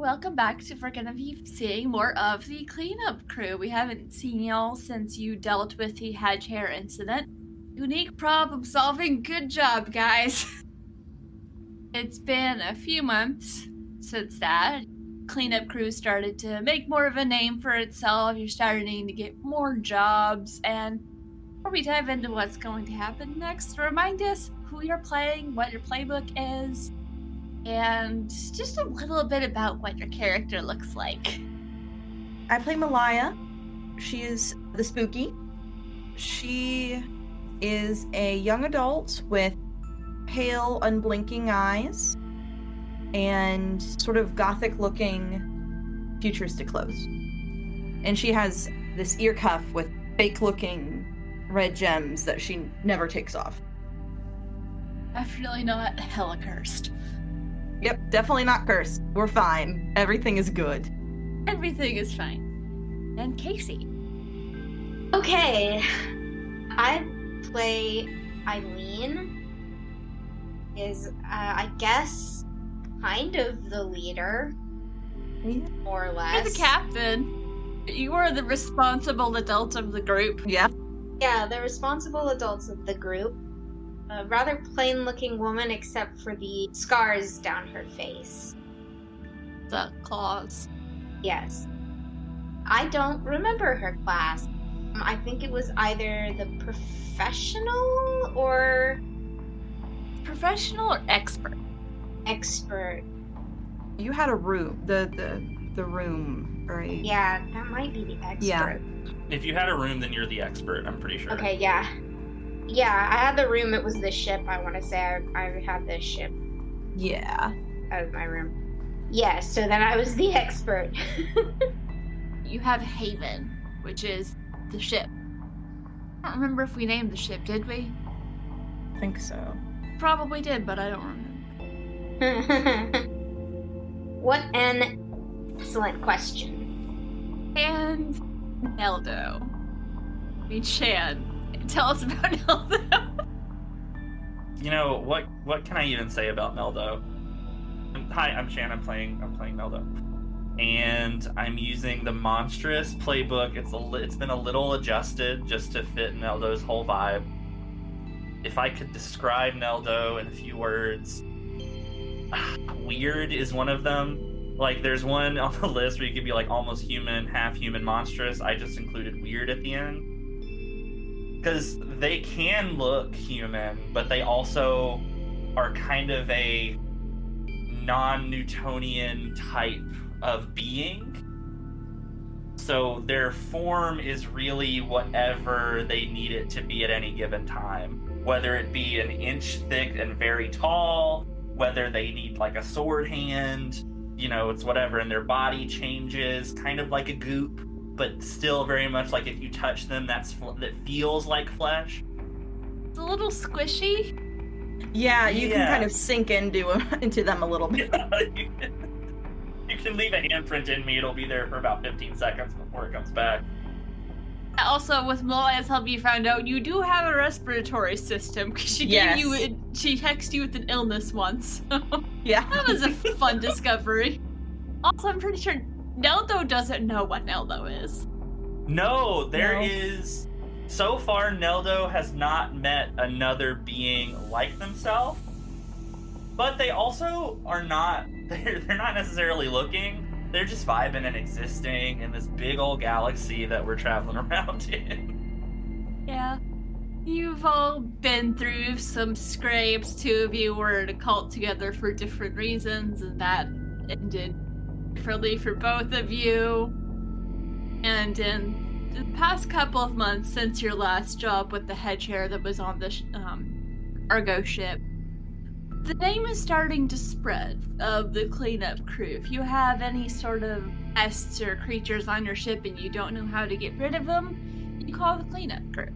welcome back to we're gonna be seeing more of the cleanup crew. We haven't seen y'all since you dealt with the hedge hair incident. Unique problem solving, good job, guys. It's been a few months since that. Cleanup crew started to make more of a name for itself. You're starting to get more jobs, and before we dive into what's going to happen next, remind us who you're playing, what your playbook is, and just a little bit about what your character looks like. I play Malaya. She is the spooky. She is a young adult with pale, unblinking eyes and sort of gothic-looking futuristic clothes. And she has this ear cuff with fake-looking red gems that she never takes off. Definitely not hella cursed. Yep, definitely not cursed. We're fine. Everything is good. Everything is fine. And Casey. Okay. I play Eileen. Is, I guess, kind of the leader. Yeah. More or less. You're the captain. You are the responsible adult of the group. Yeah. Yeah, the responsible adults of the group. A rather plain-looking woman, except for the scars down her face. The claws. Yes. I don't remember her class. I think it was either the professional or... Professional or expert? Expert. You had a room. The room, right? Yeah, that might be the expert. Yeah. If you had a room, then you're the expert, I'm pretty sure. Okay, yeah. Yeah, I had the room. It was the ship, I want to say. I had the ship Yeah. out of my room. Yeah, so then I was the expert. You have Haven, which is the ship. I don't remember if we named the ship, did we? I think so. Probably did, but I don't remember. What an excellent question. And Neldo. I mean, Shan. Tell us about Neldo. You know, what can I even say about Meldo? Hi, I'm Shan, I'm playing Meldo. And I'm using the monstrous playbook. It's been a little adjusted just to fit Neldo's whole vibe. If I could describe Neldo in a few words, weird is one of them. Like, there's one on the list where you could be like almost human, half human, monstrous. I just included weird at the end. Because they can look human, but they also are kind of a non-Newtonian type of being. So their form is really whatever they need it to be at any given time. Whether it be an inch thick and very tall, whether they need like a sword hand, you know, it's whatever. And their body changes, kind of like a goop, but still very much like if you touch them, that feels like flesh. It's a little squishy. Yeah, you can kind of sink into them a little bit. Yeah, you can leave a handprint in me. It'll be there for about 15 seconds before it comes back. Also, with Malaya's help, you found out you do have a respiratory system because she gave you. She texted you with an illness once. So Yeah. that was a fun discovery. Also, I'm pretty sure Neldo doesn't know what Neldo is. No, there is. So far, Neldo has not met another being like themselves. But they also are not. They're not necessarily looking. They're just vibing and existing in this big old galaxy that we're traveling around in. Yeah. You've all been through some scrapes. Two of you were in a cult together for different reasons, and that ended differently for both of you. And in the past couple of months since your last job with the hedge hair that was on the Argo ship, the name is starting to spread of the cleanup crew. If you have any sort of pests or creatures on your ship and you don't know how to get rid of them, you call the cleanup crew.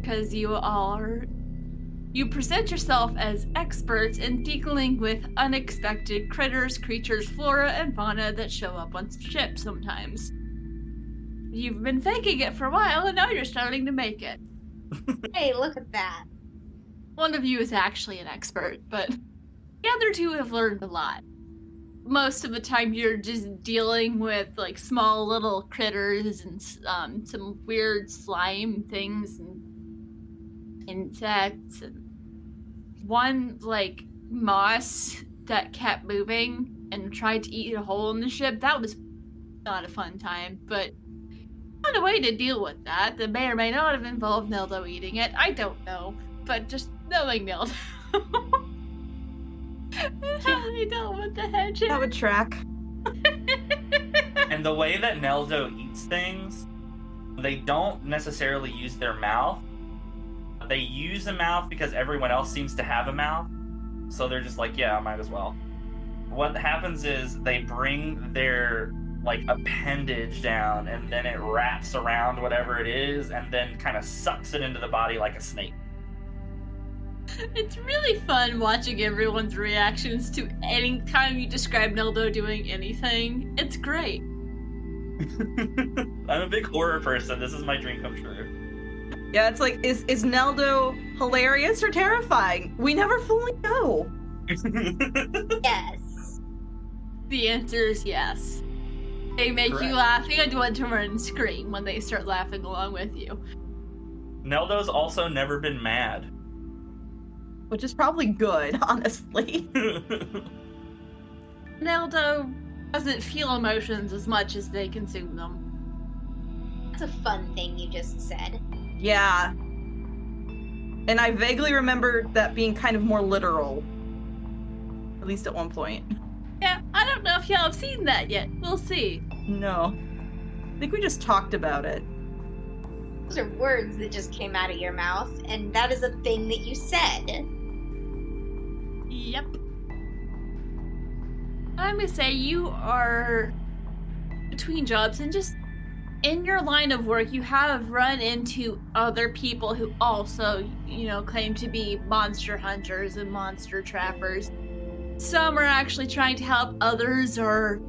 Because you present yourself as experts in dealing with unexpected critters, creatures, flora, and fauna that show up on ships sometimes. You've been faking it for a while, and now you're starting to make it. Hey, look at that. One of you is actually an expert, but the other two have learned a lot. most of the time you're just dealing with like small little critters and some weird slime things and insects and one like moss that kept moving and tried to eat a hole in the ship. That was not a fun time, but found a way to deal with that. That may or may not have involved Neldo eating it. I don't know, but just knowing Neldo. How they dealt with the hedge. That would track. And the way that Neldo eats things, they don't necessarily use their mouth. They use a mouth because everyone else seems to have a mouth. So they're just like, yeah, I might as well. What happens is they bring their like appendage down and then it wraps around whatever it is and then kind of sucks it into the body like a snake. It's really fun watching everyone's reactions to any time you describe Neldo doing anything. It's great. I'm a big horror person. This is my dream come true. Yeah, it's like, is Neldo hilarious or terrifying? We never fully know. Yes. The answer is yes. They make Correct. you laugh and want to run and scream when they start laughing along with you. Neldo's also never been mad. Which is probably good, honestly. Neldo doesn't feel emotions as much as they consume them. That's a fun thing you just said. Yeah. And I vaguely remember that being kind of more literal. At least at one point. Yeah, I don't know if y'all have seen that yet. We'll see. No. I think we just talked about it. Those are words that just came out of your mouth, and that is a thing that you said. Yep. I'm gonna say you are between jobs and just in your line of work, you have run into other people who also, claim to be monster hunters and monster trappers. Some are actually trying to help, others are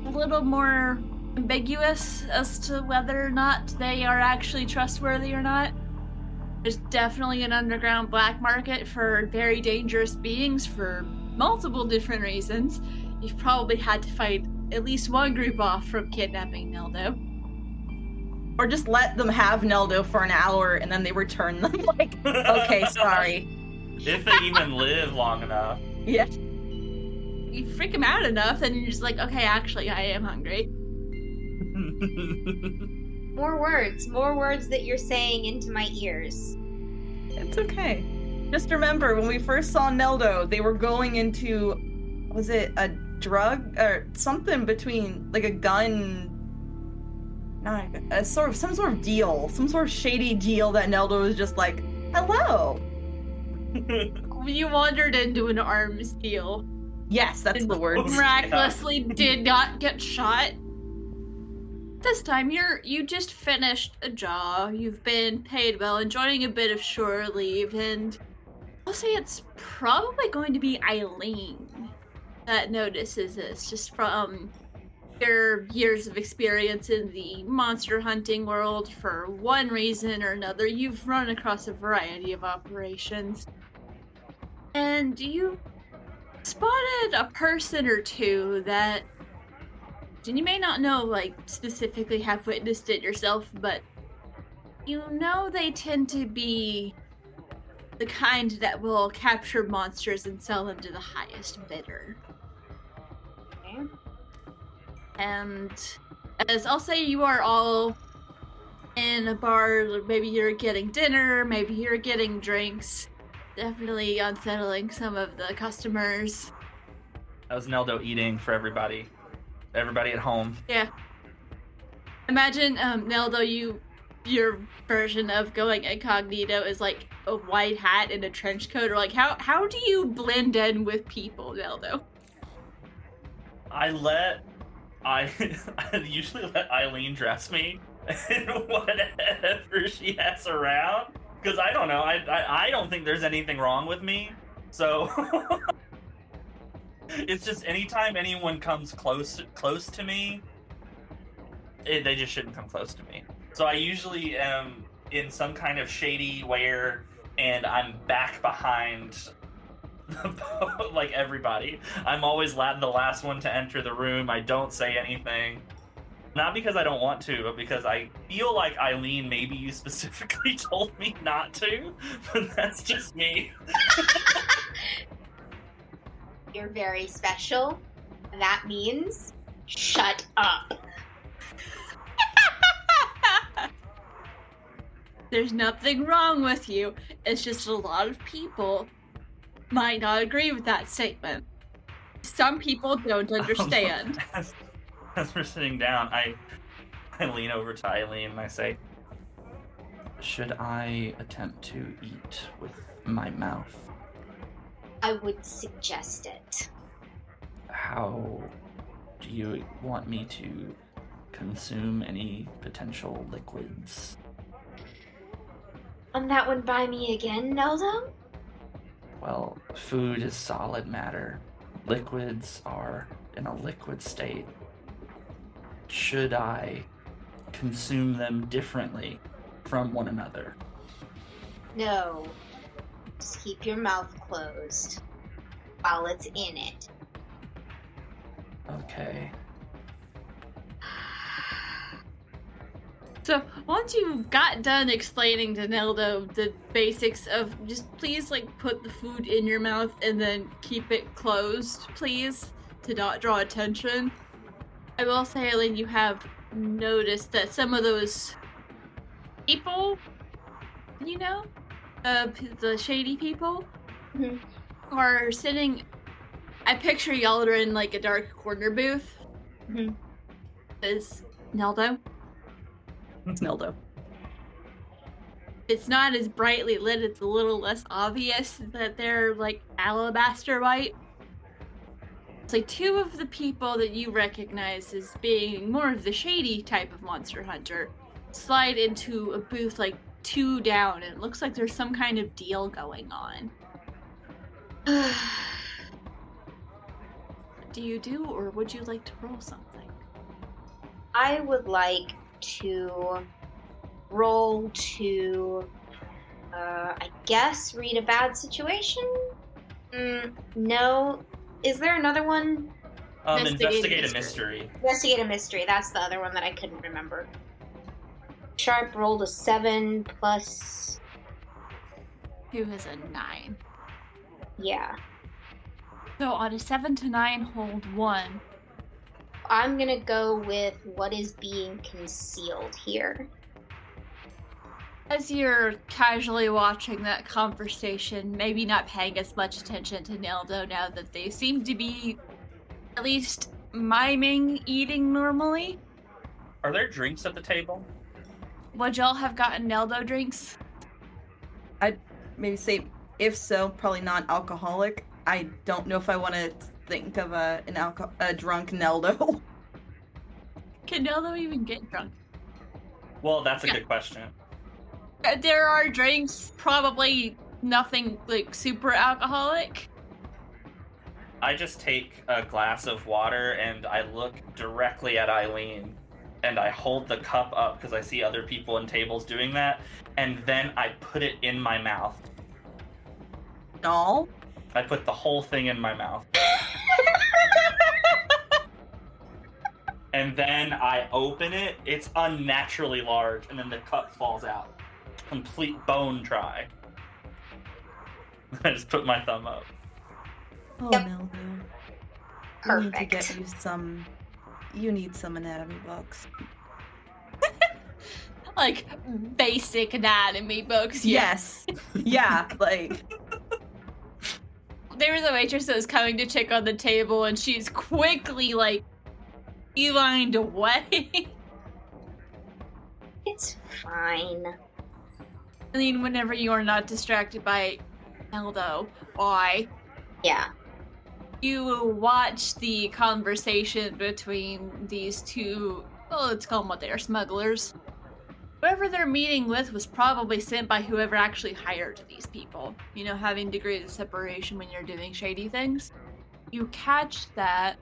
a little more ambiguous as to whether or not they are actually trustworthy or not. There's definitely an underground black market for very dangerous beings for multiple different reasons. You've probably had to fight at least one group off from kidnapping Neldo. Or just let them have Neldo for an hour and then they return them like, okay, sorry. If they even live long enough. Yeah. You freak them out enough, then you're just like, okay, actually, I am hungry. More words that you're saying into my ears. It's okay. Just remember, when we first saw Neldo, they were going into, was it a drug or something between like a gun, some sort of deal, some sort of shady deal that Neldo was just like, hello. You wandered into an arms deal. Yes, that's the word. Miraculously did not get shot. This time you just finished a job, you've been paid well, enjoying a bit of shore leave, and I'll say it's probably going to be Eileen that notices this, just from your years of experience in the monster hunting world. For one reason or another, you've run across a variety of operations, and you spotted a person or two that, and you may not know, like, specifically have witnessed it yourself, but they tend to be the kind that will capture monsters and sell them to the highest bidder. Okay. And as I'll say, you are all in a bar, maybe you're getting dinner, maybe you're getting drinks, definitely unsettling some of the customers. That was Neldo eating for everybody. Everybody at home. Yeah. Imagine, Neldo, your version of going incognito is like a white hat and a trench coat, or like how do you blend in with people, Neldo? I usually let Eileen dress me in whatever she has around, because I don't know. I don't think there's anything wrong with me, so it's just anytime anyone comes close to me, they just shouldn't come close to me. So I usually am in some kind of shady wear, and I'm back behind like everybody. I'm always the last one to enter the room. I don't say anything. Not because I don't want to, but because I feel like Eileen, maybe you specifically told me not to, but that's just me. You're very special. That means shut up. There's nothing wrong with you. It's just a lot of people might not agree with that statement. Some people don't understand. As we're sitting down, I lean over to Eileen and I say, should I attempt to eat with my mouth? I would suggest it. How do you want me to consume any potential liquids? That one by me again, Neldo? Well, food is solid matter. Liquids are in a liquid state. Should I consume them differently from one another? No. Just keep your mouth closed while it's in it. Okay. So once you got done explaining to Neldo the basics of just please put the food in your mouth and then keep it closed, please, to not draw attention. I will say, Eileen, you have noticed that some of those people, the shady people, are sitting. I picture y'all are in a dark corner booth. Is Neldo? It's Neldo. It's not as brightly lit. It's a little less obvious that they're alabaster white. It's two of the people that you recognize as being more of the shady type of monster hunter slide into a booth 2 down, and it looks like there's some kind of deal going on. What do you do, or would you like to roll something? I would like to roll to, I guess, read a bad situation? No. Is there another one? Investigate a mystery. Investigate a mystery. That's the other one that I couldn't remember. Sharp rolled a 7 plus... Who has a 9? Yeah. So on a 7 to 9, hold 1. I'm gonna go with what is being concealed here. As you're casually watching that conversation, maybe not paying as much attention to Neldo now that they seem to be at least miming eating normally. Are there drinks at the table? Would y'all have gotten Neldo drinks? I'd maybe say, if so, probably non-alcoholic. I don't know if I want to think of a drunk Neldo. Can Neldo even get drunk? Well, that's a good question. There are drinks, probably nothing super alcoholic. I just take a glass of water and I look directly at Eileen and I hold the cup up because I see other people and tables doing that, and then I put it in my mouth. No. I put the whole thing in my mouth. And then I open it. It's unnaturally large, and then the cup falls out. Complete bone dry. I just put my thumb up. Oh, Yep. Neldo. Perfect. We need to get you some... You need some anatomy books. Basic anatomy books. Yes. Yeah, There was a waitress that was coming to check on the table, and she's quickly, beelined away. It's fine. I mean, whenever you are not distracted by Neldo, why? Yeah. You watch the conversation between these two, well, let's call them what they are, smugglers. Whoever they're meeting with was probably sent by whoever actually hired these people. Having degrees of separation when you're doing shady things. You catch that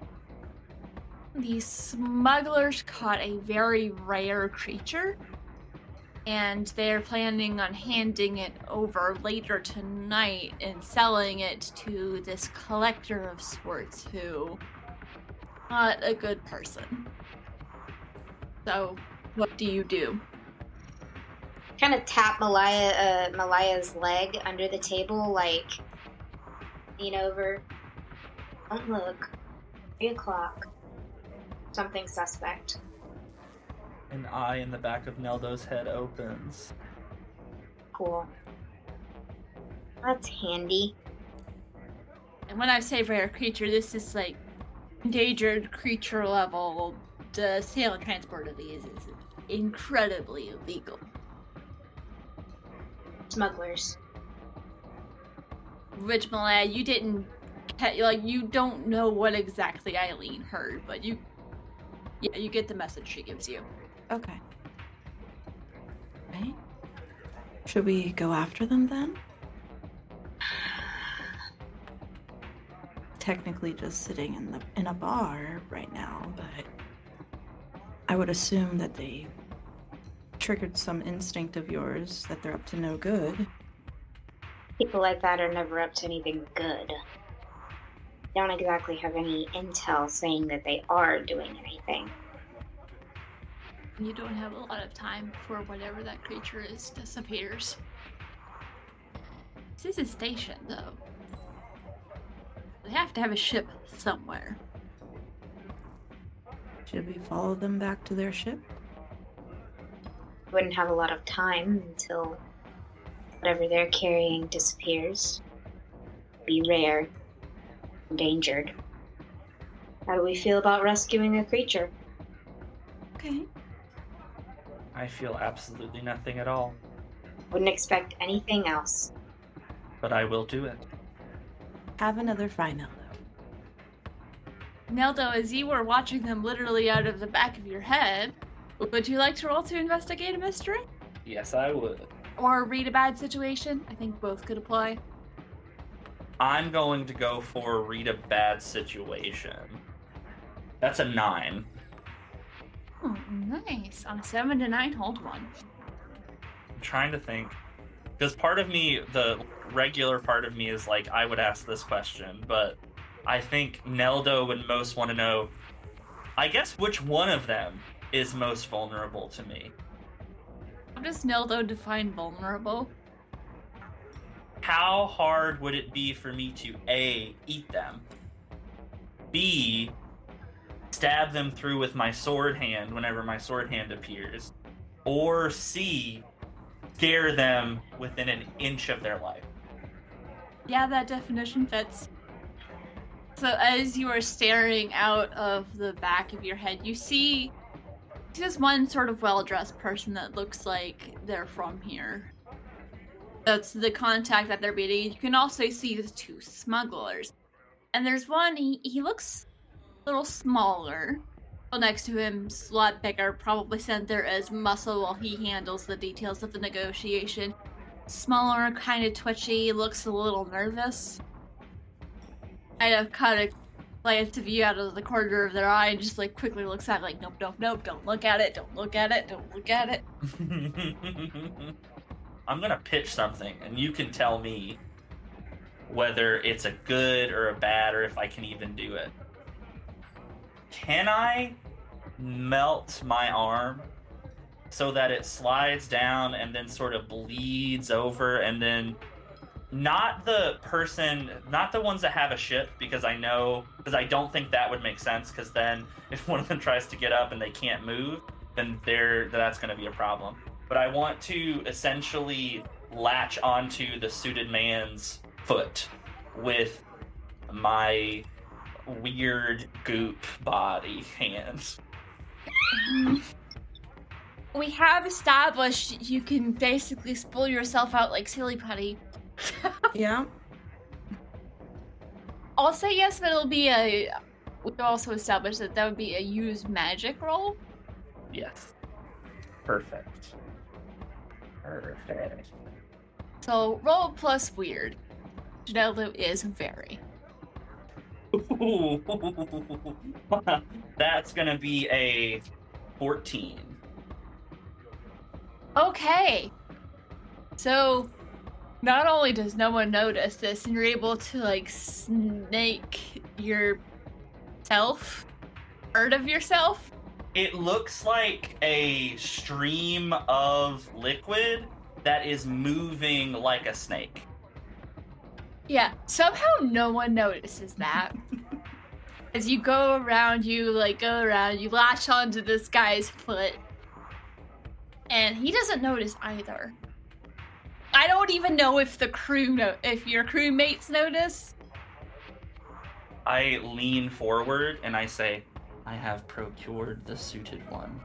the smugglers caught a very rare creature and they're planning on handing it over later tonight and selling it to this collector of sorts who not a good person. So, what do you do? Kind of tap Malaya's leg under the table, like, lean over. Don't look. 3 o'clock. Something suspect. An eye in the back of Neldo's head opens. Cool. That's handy. And when I say rare creature, this is like endangered creature level. The sale and transport of these is incredibly illegal. Smugglers. Rich Malay, you didn't you don't know what exactly Eileen heard, but you get the message she gives you. Okay. Right? Should we go after them then? Technically just sitting in a bar right now, but I would assume that they triggered some instinct of yours that they're up to no good. People like that are never up to anything good. Don't exactly have any intel saying that they are doing anything. You don't have a lot of time before whatever that creature is disappears. This is a station, though. They have to have a ship somewhere. Should we follow them back to their ship? Wouldn't have a lot of time until whatever they're carrying disappears. Be rare. Endangered. How do we feel about rescuing a creature? Okay. I feel absolutely nothing at all, Wouldn't expect anything else. but I will do it. Have another fry, Neldo. Neldo, as you were watching them literally out of the back of your head, would you like to roll to investigate a mystery? Yes, I would. Or read a bad situation? I think both could apply. I'm going to go for read a bad situation. That's a 9. Oh, nice. On a 7 to 9, hold one. I'm trying to think. Because part of me, the regular part of me is like, I would ask this question, but I think Neldo would most want to know, I guess, which one of them is most vulnerable to me. How does Neldo define vulnerable? How hard would it be for me to A, eat them, B, stab them through with my sword hand whenever my sword hand appears, or C, scare them within an inch of their life? Yeah, that definition fits. So as you are staring out of the back of your head, you see this one sort of well-dressed person that looks like they're from here. That's the contact that they're meeting. You can also see the 2 smugglers. And there's one, he looks a little smaller. Well, next to him's a lot bigger, probably sent there as muscle while he handles the details of the negotiation. Smaller, kind of twitchy, looks a little nervous. Kind of glance of you out of the corner of their eye and just like quickly looks at it like, nope, nope, nope, don't look at it, don't look at it, don't look at it. I'm gonna pitch something, and you can tell me whether it's a good or a bad, or if I can even do it. Can I melt my arm so that it slides down and then sort of bleeds over, and then not the ones that have a ship, because I don't think that would make sense, because then if one of them tries to get up and they can't move, then that's going to be a problem. But I want to essentially latch onto the suited man's foot with my weird goop body hands. We have established you can basically spoil yourself out like silly putty. Yeah. I'll say yes, but it'll be we also established that would be a use magic roll. Yes. Perfect. So roll plus weird. Janello is very. Ooh. That's gonna be a 14. Okay. So, not only does no one notice this, and you're able to, like, snake yourself out of yourself. It looks like a stream of liquid that is moving like a snake. Yeah, somehow no one notices that. As you go around, you latch onto this guy's foot. And he doesn't notice either. I don't even know if if your crewmates notice. I lean forward and I say, I have procured the suited one.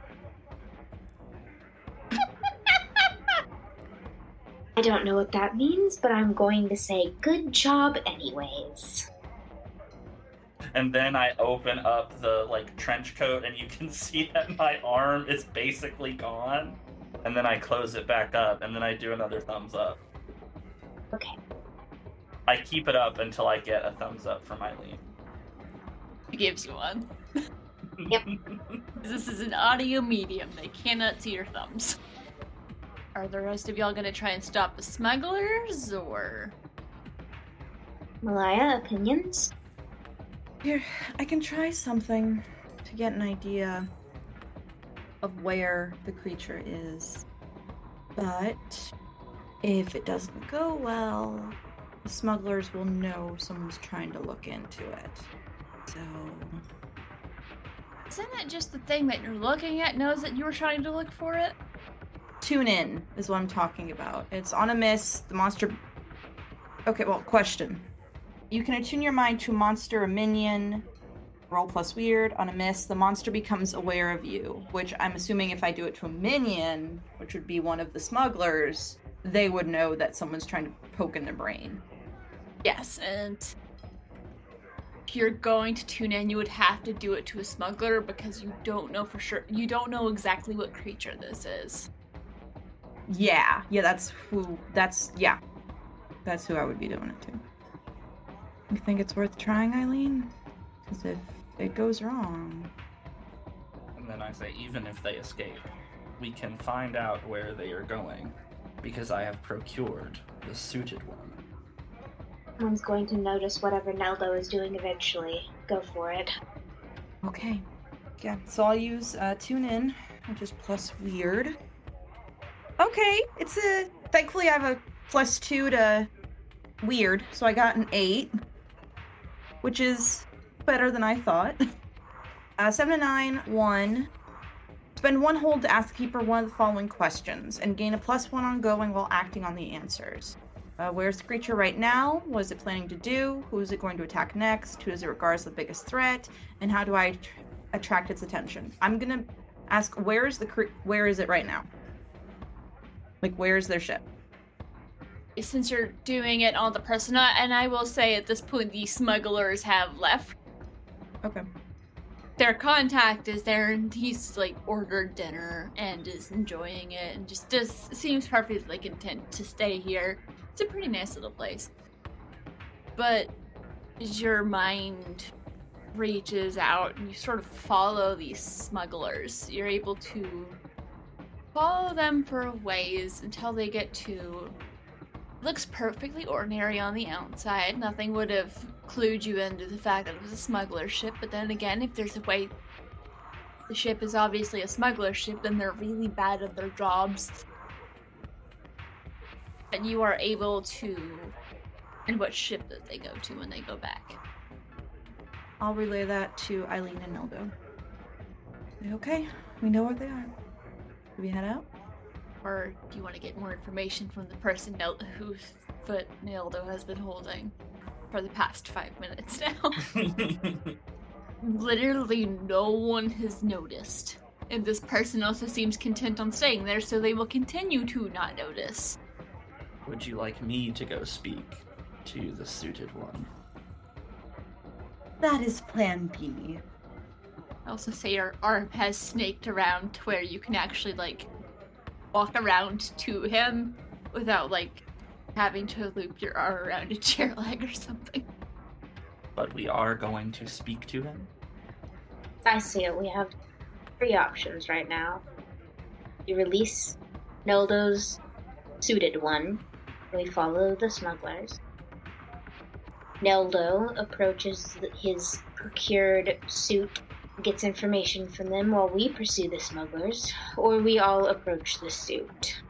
I don't know what that means, but I'm going to say good job anyways. And then I open up the trench coat and you can see that my arm is basically gone. And then I close it back up and then I do another thumbs up. Okay. I keep it up until I get a thumbs up from Eileen. He gives you one. Yep. This is an audio medium. They cannot see your thumbs. Are the rest of y'all gonna try and stop the smugglers, or? Malaya, opinions? Here, I can try something to get an idea of where the creature is. But if it doesn't go well, the smugglers will know someone's trying to look into it. So... Isn't it just the thing that you're looking at knows that you were trying to look for it? Tune in is what I'm talking about. It's on a miss. The monster... Okay, well, question. You can attune your mind to a monster, a minion, roll plus weird. On a miss, the monster becomes aware of you, which I'm assuming if I do it to a minion, which would be one of the smugglers, they would know that someone's trying to poke in their brain. Yes, and if you're going to tune in, you would have to do it to a smuggler because you don't know for sure. You don't know exactly what creature this is. Yeah, that's who I would be doing it to. You think it's worth trying, Eileen? Because if it goes wrong... And then I say, even if they escape, we can find out where they are going, because I have procured the suited one. Someone's going to notice whatever Neldo is doing eventually. Go for it. Okay. Yeah, so I'll use Tune In, which is plus weird. Okay, thankfully I have a +2 to weird, so I got an 8, which is better than I thought. 7 to 9, 1. Spend 1 hold to ask the keeper one of the following questions, and gain a +1 ongoing while acting on the answers. Where's the creature right now? What is it planning to do? Who is it going to attack next? Who does it regard as the biggest threat? And how do I attract its attention? I'm gonna ask, where is it right now? Like, where is their ship? Since you're doing it on the person, and I will say at this point the smugglers have left. Okay. Their contact is there, and he's ordered dinner and is enjoying it, and just seems perfectly content to stay here. It's a pretty nice little place. But as your mind reaches out and you sort of follow these smugglers, you're able to follow them for a ways until they get to... Looks perfectly ordinary on the outside. Nothing would have clued you into the fact that it was a smuggler ship, but then again, if there's a way the ship is obviously a smuggler ship, then they're really bad at their jobs. And you are able to... And what ship that they go to when they go back. I'll relay that to Eileen and Neldo. Okay, we know where they are. Do we head out? Or do you want to get more information from the person whose foot Neldo has been holding for the past 5 minutes now? Literally no one has noticed. And this person also seems content on staying there, so they will continue to not notice. Would you like me to go speak to the suited one? That is plan B. I also say your arm has snaked around to where you can actually, walk around to him without, having to loop your arm around a chair leg or something. But we are going to speak to him? I see it. We have 3 options right now. You release Neldo's suited one. We follow the smugglers. Neldo approaches his procured suit, gets information from them while we pursue the smugglers, or we all approach the suit.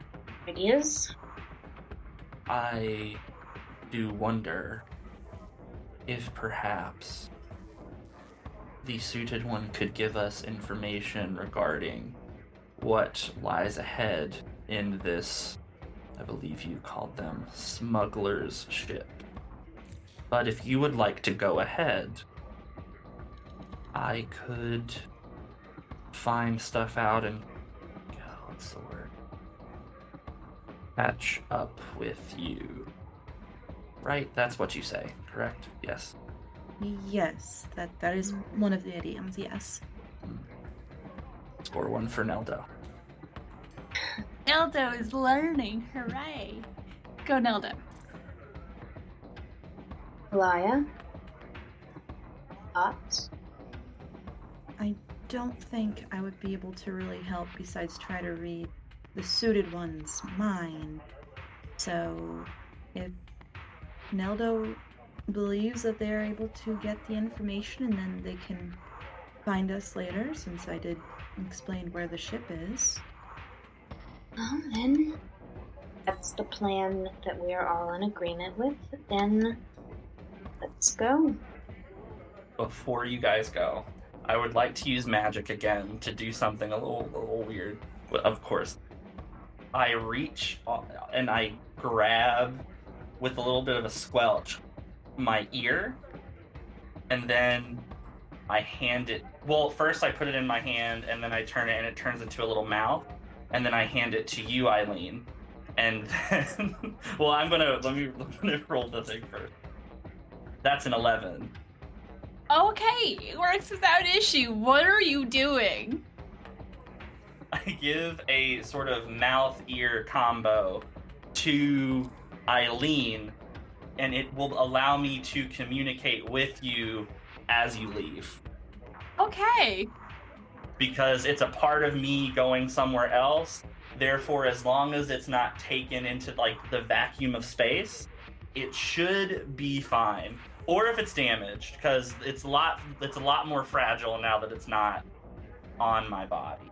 Ideas? I do wonder if perhaps the suited one could give us information regarding what lies ahead in this, I believe you called them, smugglers ship. But if you would like to go ahead, I could find stuff out and, what's the word? Catch up with you. Right? That's what you say, correct? Yes. Yes, that is one of the idioms, yes. Score 1 for Neldo. Neldo is learning. Hooray. Go, Neldo. Elia? Thoughts? I don't think I would be able to really help besides try to read the suited one's mind. So, if Neldo believes that they're able to get the information and then they can find us later, since I did explain where the ship is. Well, then, that's the plan that we are all in agreement with. Then, let's go. Before you guys go, I would like to use magic again to do something a little weird. Of course, I reach and I grab with a little bit of a squelch my ear, and then I hand it. Well, first I put it in my hand, and then I turn it, and it turns into a little mouth, and then I hand it to you, Eileen, and then, well, let me roll the thing first. That's an 11. Okay, it works without issue. What are you doing? I give a sort of mouth-ear combo to Eileen, and it will allow me to communicate with you as you leave. Okay. Because it's a part of me going somewhere else. Therefore, as long as it's not taken into like the vacuum of space, it should be fine. Or if it's damaged, because it's a lot more fragile now that it's not on my body.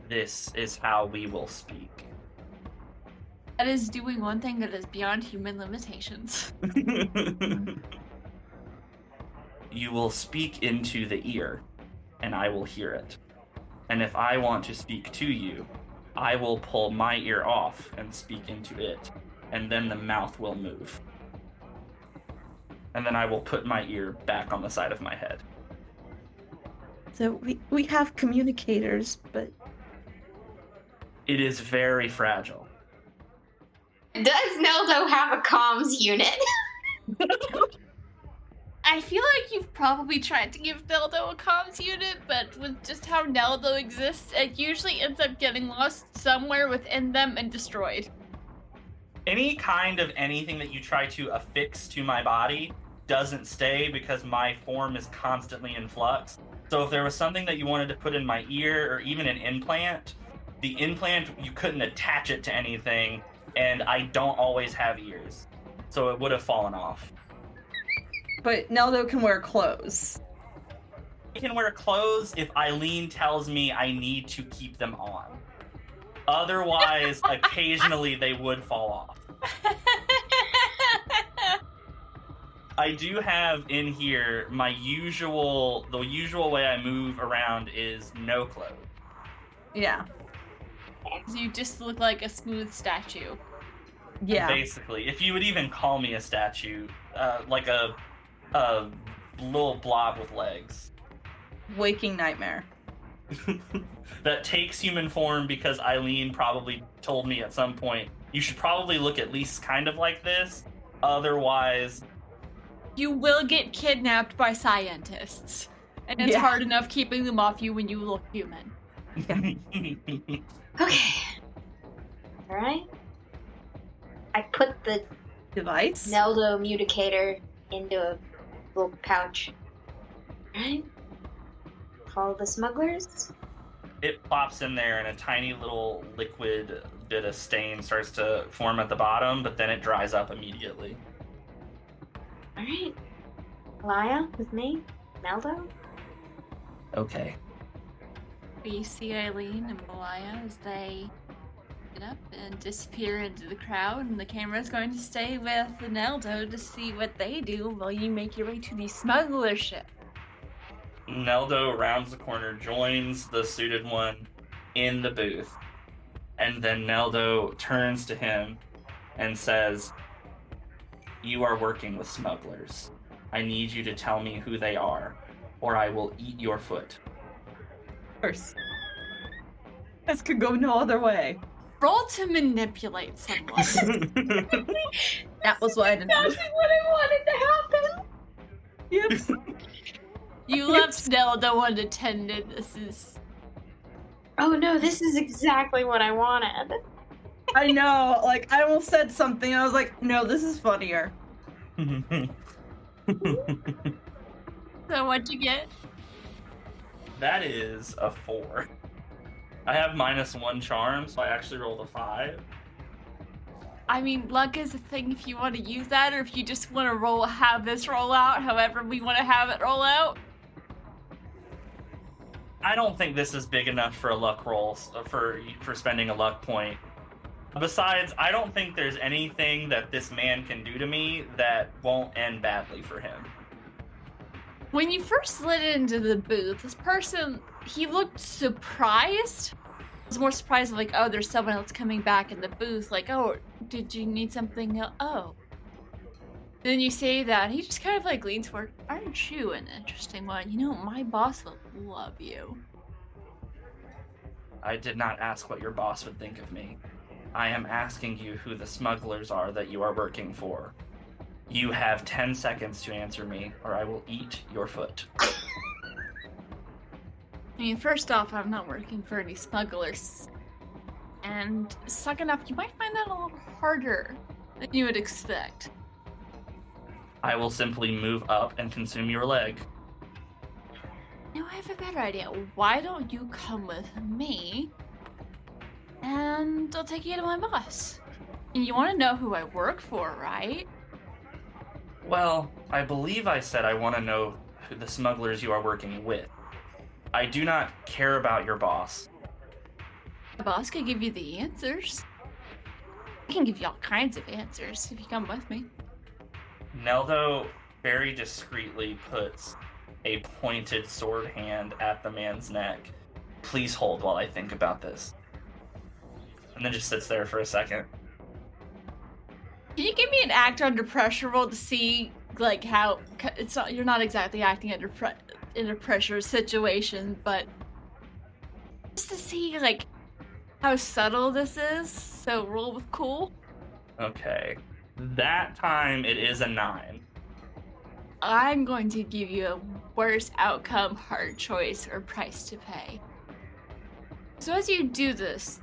This is how we will speak. That is doing one thing that is beyond human limitations. You will speak into the ear, and I will hear it. And if I want to speak to you, I will pull my ear off and speak into it, and then the mouth will move. And then I will put my ear back on the side of my head. So we have communicators, but... It is very fragile. Does Neldo have a comms unit? I feel like you've probably tried to give Neldo a comms unit, but with just how Neldo exists, it usually ends up getting lost somewhere within them and destroyed. Any kind of anything that you try to affix to my body doesn't stay because my form is constantly in flux. So if there was something that you wanted to put in my ear or even an implant, the implant, you couldn't attach it to anything, and I don't always have ears. So it would have fallen off. But Neldo can wear clothes. I can wear clothes if Eileen tells me I need to keep them on. Otherwise, occasionally they would fall off. I do have in here the usual way I move around is no clothes. Yeah. So you just look like a smooth statue. Yeah. Basically, if you would even call me a statue, like a little blob with legs. Waking nightmare. That takes human form because Eileen probably told me at some point, you should probably look at least kind of like this, otherwise... You will get kidnapped by scientists. And it's hard enough keeping them off you when you look human. Okay. Alright. I put the Device? Neldo muticator into a little pouch. Alright. Follow the smugglers. it plops in there, and a tiny little liquid bit of stain starts to form at the bottom, but then it dries up immediately. All right. Laya with me. Meldo. Okay. We see Eileen and Malaya as they get up and disappear into the crowd, and the camera's going to stay with Neldo to see what they do while you make your way to the smuggler ship. Neldo rounds the corner, joins the suited one in the booth, and then Neldo turns to him and says, "You are working with smugglers. I need you to tell me who they are, or I will eat your foot." Of course. This could go no other way. Roll to manipulate someone. That was what I did. That's what I wanted to happen. Yep. You left Neldo unattended. This is... Oh no, this is exactly what I wanted. I know. Like, I almost said something. I was like, no, this is funnier. So what'd you get? That is a 4. I have -1 charm, so I actually rolled a 5. I mean, luck is a thing if you want to use that, or if you just want to have this roll out however we want to have it roll out. I don't think this is big enough for a luck roll, for spending a luck point. Besides, I don't think there's anything that this man can do to me that won't end badly for him. When you first slid into the booth, this person, he looked surprised. I was more surprised, like, oh, there's someone else coming back in the booth. Like, oh, did you need something? Oh. Then you say that, he just kind of like leans forward. Aren't you an interesting one? You know, my boss will love you. I did not ask what your boss would think of me. I am asking you who the smugglers are that you are working for. You have 10 seconds to answer me, or I will eat your foot. I mean, first off, I'm not working for any smugglers. And second off, you might find that a little harder than you would expect. I will simply move up and consume your leg. Now I have a better idea. Why don't you come with me? And I'll take you to my boss. And you want to know who I work for, right? Well, I believe I said I want to know who the smugglers you are working with. I do not care about your boss. My boss can give you the answers. I can give you all kinds of answers if you come with me. Neldo very discreetly puts a pointed sword hand at the man's neck. Please hold while I think about this. And then just sits there for a second. Can you give me an act under pressure roll to see, like, how it's not, you're not exactly acting under pressure situation, but just to see, like, how subtle this is. So roll with cool. Okay. That time it is a 9. I'm going to give you a worse outcome, hard choice, or price to pay. So as you do this,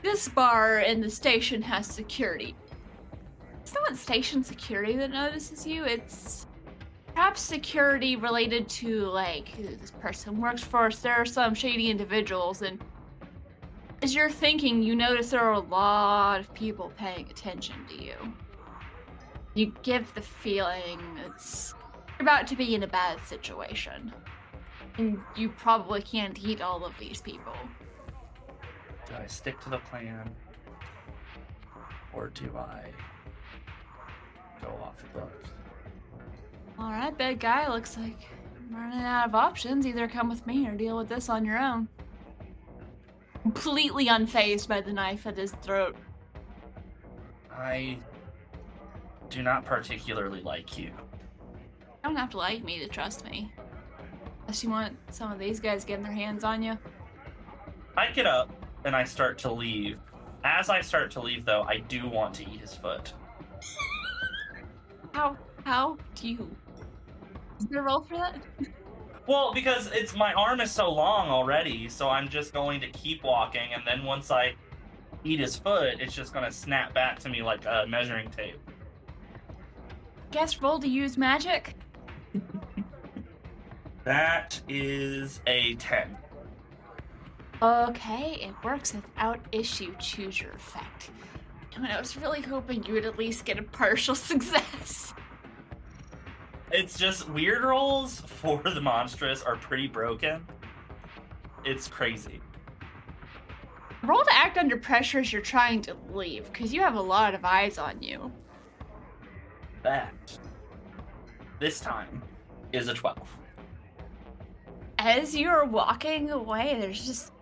this bar in the station has security. It's not station security that notices you, it's perhaps security related to, like, who this person works for us. There are some shady individuals, and as you're thinking, you notice there are a lot of people paying attention to you. You give the feeling it's you're about to be in a bad situation. And you probably can't eat all of these people. Do I stick to the plan? Or do I go off the book? Alright, big guy, looks like I'm running out of options. Either come with me or deal with this on your own. Completely unfazed by the knife at his throat. I do not particularly like you. You don't have to like me to trust me. Unless you want some of these guys getting their hands on you. I get up and I start to leave. As I start to leave, though, I do want to eat his foot. How do you... Is there a roll for that? Well, because my arm is so long already, so I'm just going to keep walking, and then once I eat his foot, it's just going to snap back to me like a measuring tape. Guess roll to use magic? That is a 10. Okay, it works without issue. Choose your effect. I was really hoping you would at least get a partial success. It's just weird rolls for the monstrous are pretty broken. It's crazy. Roll to act under pressure as you're trying to leave, because you have a lot of eyes on you. That, this time, is a 12. As you're walking away, there's just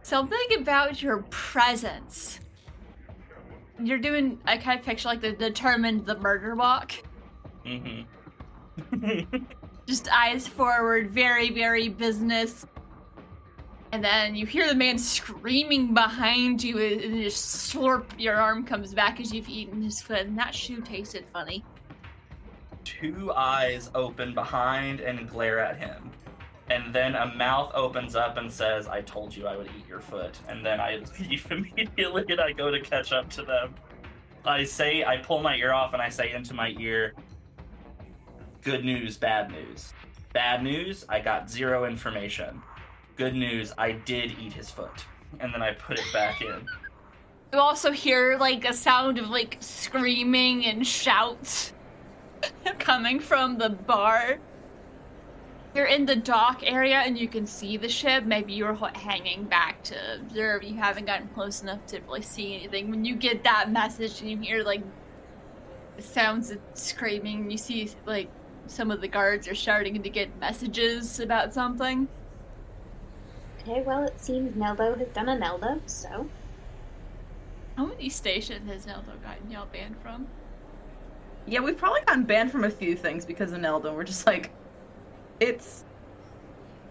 something about your presence. You're doing, I kind of picture like the determined the murder walk. Mm-hmm. Just eyes forward, very, very business. And then you hear the man screaming behind you, and you just slurp, your arm comes back as you've eaten his foot, and that shoe tasted funny. 2 eyes open behind and glare at him. And then a mouth opens up and says, I told you I would eat your foot. And then I leave immediately and I go to catch up to them. I pull my ear off and I say into my ear, good news, bad news. Bad news, I got 0 information. Good news, I did eat his foot. And then I put it back in. You also hear like a sound of like screaming and shouts coming from the bar. You're in the dock area and you can see the ship. Maybe you're hanging back to observe. You haven't gotten close enough to really see anything. When you get that message and you hear like the sounds of screaming, and you see like some of the guards are starting to get messages about something. Okay, well, it seems Neldo has done a Neldo, so. How many stations has Neldo gotten y'all banned from? Yeah, we've probably gotten banned from a few things because of Neldo. We're just like,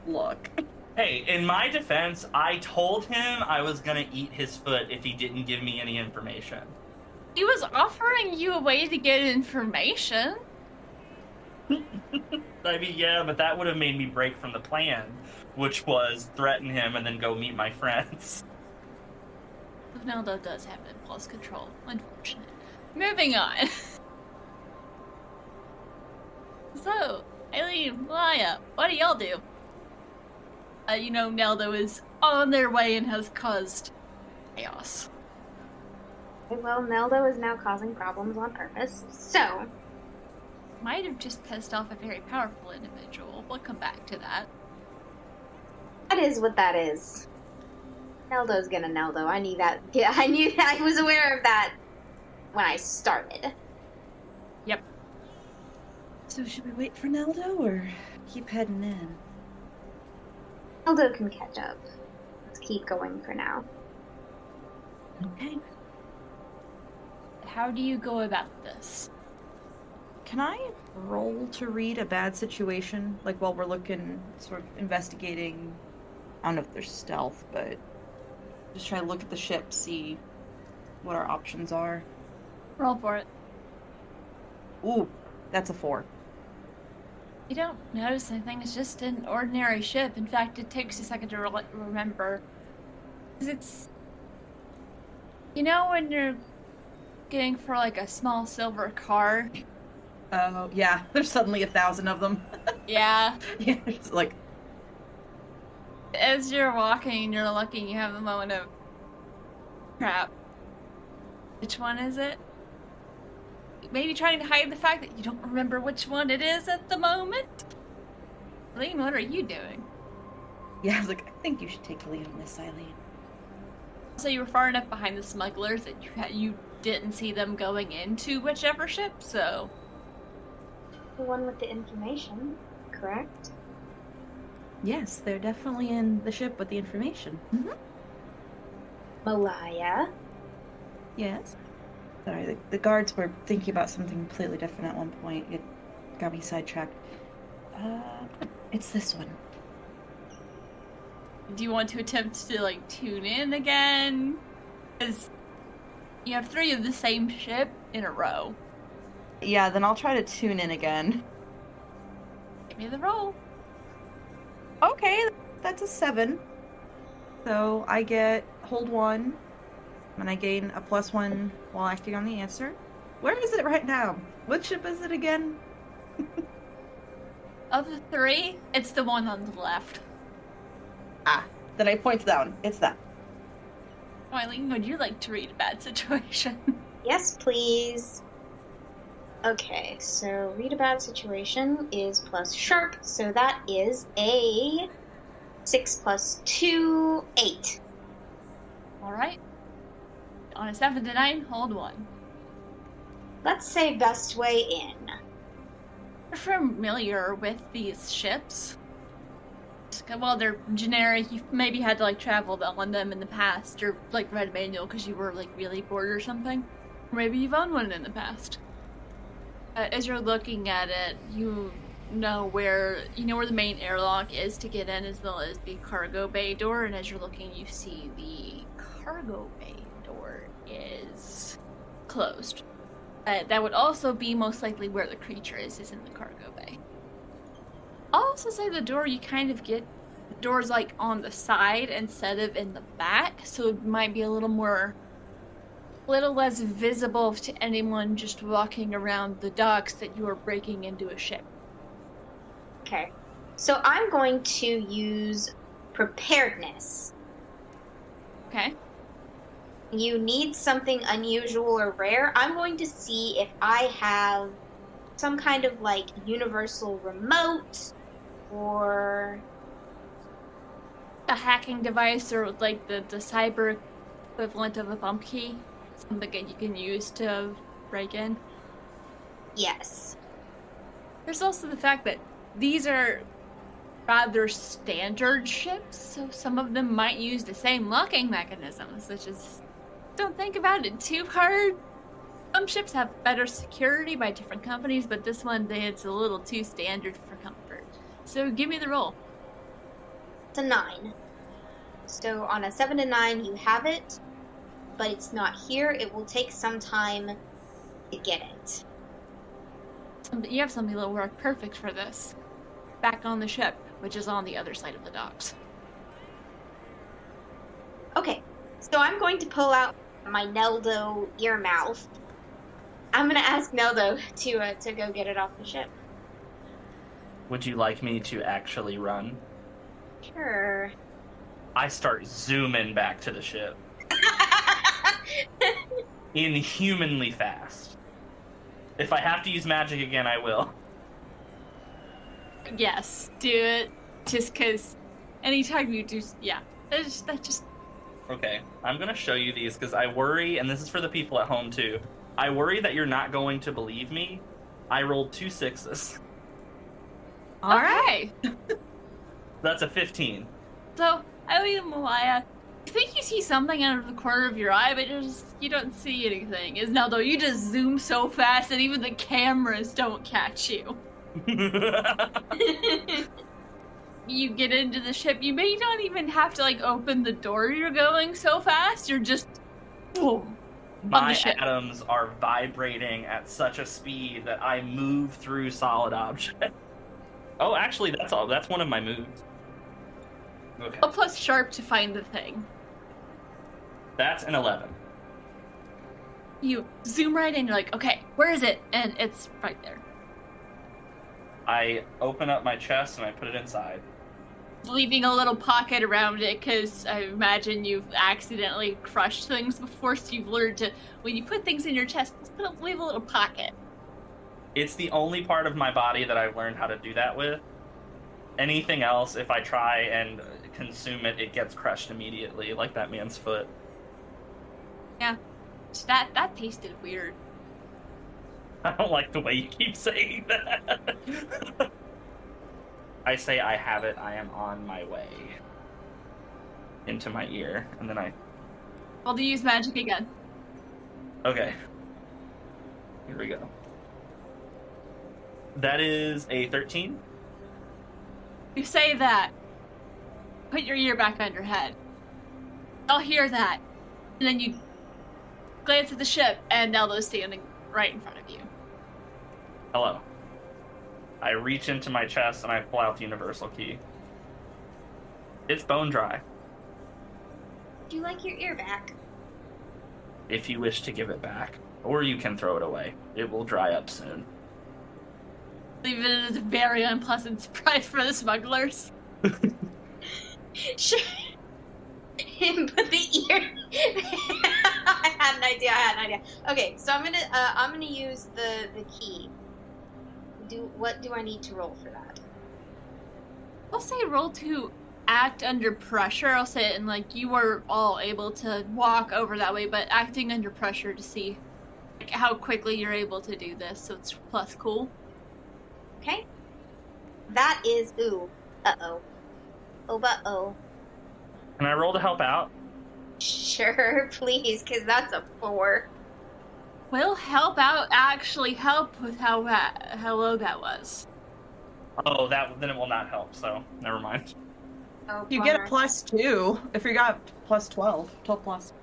look. Hey, in my defense, I told him I was gonna eat his foot if he didn't give me any information. He was offering you a way to get information. I mean, yeah, but that would have made me break from the plan, which was threaten him and then go meet my friends. Neldo does have impulse control, unfortunate. Moving on. So, Aileen, Maya, what do y'all do? You know Neldo is on their way and has caused chaos. Okay, well, Neldo is now causing problems on purpose, so. Might have just pissed off a very powerful individual. We'll come back to that. That is what that is. Neldo's gonna Neldo. I knew that. Yeah, I knew that. I was aware of that when I started. Yep. So should we wait for Neldo or keep heading in? Neldo can catch up. Let's keep going for now. Okay. How do you go about this? Can I roll to read a bad situation? Like while we're looking, sort of investigating, I don't know if there's stealth, but just try to look at the ship, see what our options are. Roll for it. Ooh, that's a 4. You don't notice anything. It's just an ordinary ship. In fact, it takes a second to remember. 'Cause it's... You know when you're getting for like a small silver car? Oh, yeah, there's suddenly 1,000 of them. Yeah. Yeah, it's like... As you're walking and you're looking, you have the moment of... Crap. Which one is it? Maybe trying to hide the fact that you don't remember which one it is at the moment? Eileen, what are you doing? Yeah, I was like, I think you should take the lead on this, Eileen. So you were far enough behind the smugglers that you didn't see them going into whichever ship, so... The one with the information, correct? Yes, they're definitely in the ship with the information. Mm-hmm. Malaya. Yes. Sorry, the guards were thinking about something completely different at one point. It got me sidetracked. It's this one. Do you want to attempt to, like, tune in again? Because you have 3 of the same ship in a row. Yeah, then I'll try to tune in again. Give me the roll. Okay, that's a 7. So I get hold 1, and I gain a +1 while acting on the answer. Where is it right now? What ship is it again? Of the 3, it's the one on the left. Ah, Then I point down. It's that. Eileen, would you like to read a bad situation? Yes, please. Okay, so read a bad situation is plus sharp, so that is a 6 plus 2, 8. Alright. On a 7 to 9, hold 1. Let's say best way in. You're familiar with these ships? Well, they're generic. You've maybe had to, like, travel on them in the past, or, like, read a manual because you were, like, really bored or something. Or maybe you've owned one in the past. As you're looking at it, you know where the main airlock is to get in, as well as the cargo bay door, and as you're looking, you see the cargo bay door is closed. That would also be most likely where the creature is in the cargo bay. I'll also say the door you kind of get, the door's like on the side instead of in the back, so it might be a little less visible to anyone just walking around the docks that you are breaking into a ship. Okay, so I'm going to use preparedness. Okay. You need something unusual or rare. I'm going to see if I have some kind of, like, universal remote or A hacking device, or like the cyber equivalent of a bump key. Something that you can use to break in. yes. There's also the fact that these are rather standard ships, so some of them might use the same locking mechanisms, which is... Don't think about it too hard. Some ships have better security by different companies, but this one, it's a little too standard for comfort. So give me the roll. It's a 9. So on a 7 to 9, you have it, but it's not here. It will take some time to get it. You have something that'll work perfect for this. Back on the ship, which is on the other side of the docks. Okay, so I'm going to pull out my Neldo ear mouth. I'm going to ask Neldo to go get it off the ship. Would you like me to actually run? Sure. I start zooming back to the ship. Inhumanly fast. If I have to use magic again, I will. Yes, do it. Just because anytime you do... Yeah, that just... Okay, I'm gonna show you these because I worry, and this is for the people at home too, I worry that you're not going to believe me. I rolled 2 6s. Alright! That's a 15. So, Eileen and Malaya, you think you see something out of the corner of your eye, but you don't see anything. Is now though you just zoom so fast that even the cameras don't catch you. You get into the ship, you may not even have to, like, open the door, you're going so fast, you're just... boom, My on the ship. atoms are vibrating at such a speed that I move through solid objects. Oh, actually, that's all. That's one of my moves. Okay. A plus sharp to find the thing. That's an 11. You zoom right in, you're like, okay, where is it? And it's right there. I open up my chest and I put it inside. Leaving a little pocket around it, because I imagine you've accidentally crushed things before, so you've learned to, when you put things in your chest, leave a little pocket. It's the only part of my body that I've learned how to do that with. Anything else, if I try and consume it, it gets crushed immediately, like that man's foot. Yeah, that tasted weird. I don't like the way you keep saying that. I say I have it, I am on my way. Into my ear, and then I'll use magic again. Okay. Here we go. That is a 13. You say that. Put your ear back on your head. I'll hear that. And then you glance at the ship, and Neldo's standing right in front of you. Hello. I reach into my chest and I pull out the universal key. It's bone dry. Would you like your ear back? If you wish to give it back. Or you can throw it away. It will dry up soon. Leave it as a very unpleasant surprise for the smugglers. Sure. Put the ear. I had an idea. Okay, so I'm gonna use the key. What do I need to roll for that? I'll say roll to act under pressure. I'll say it and like you were all able to walk over that way, but acting under pressure to see like how quickly you're able to do this. So it's plus cool. Okay. That is uh-oh. Oh. Can I roll to help out? Sure, please, because that's a 4. Will help out actually help with how low that was? Oh, then it will not help, so never mind. Oh, You get a +2 if you got plus 12 plus.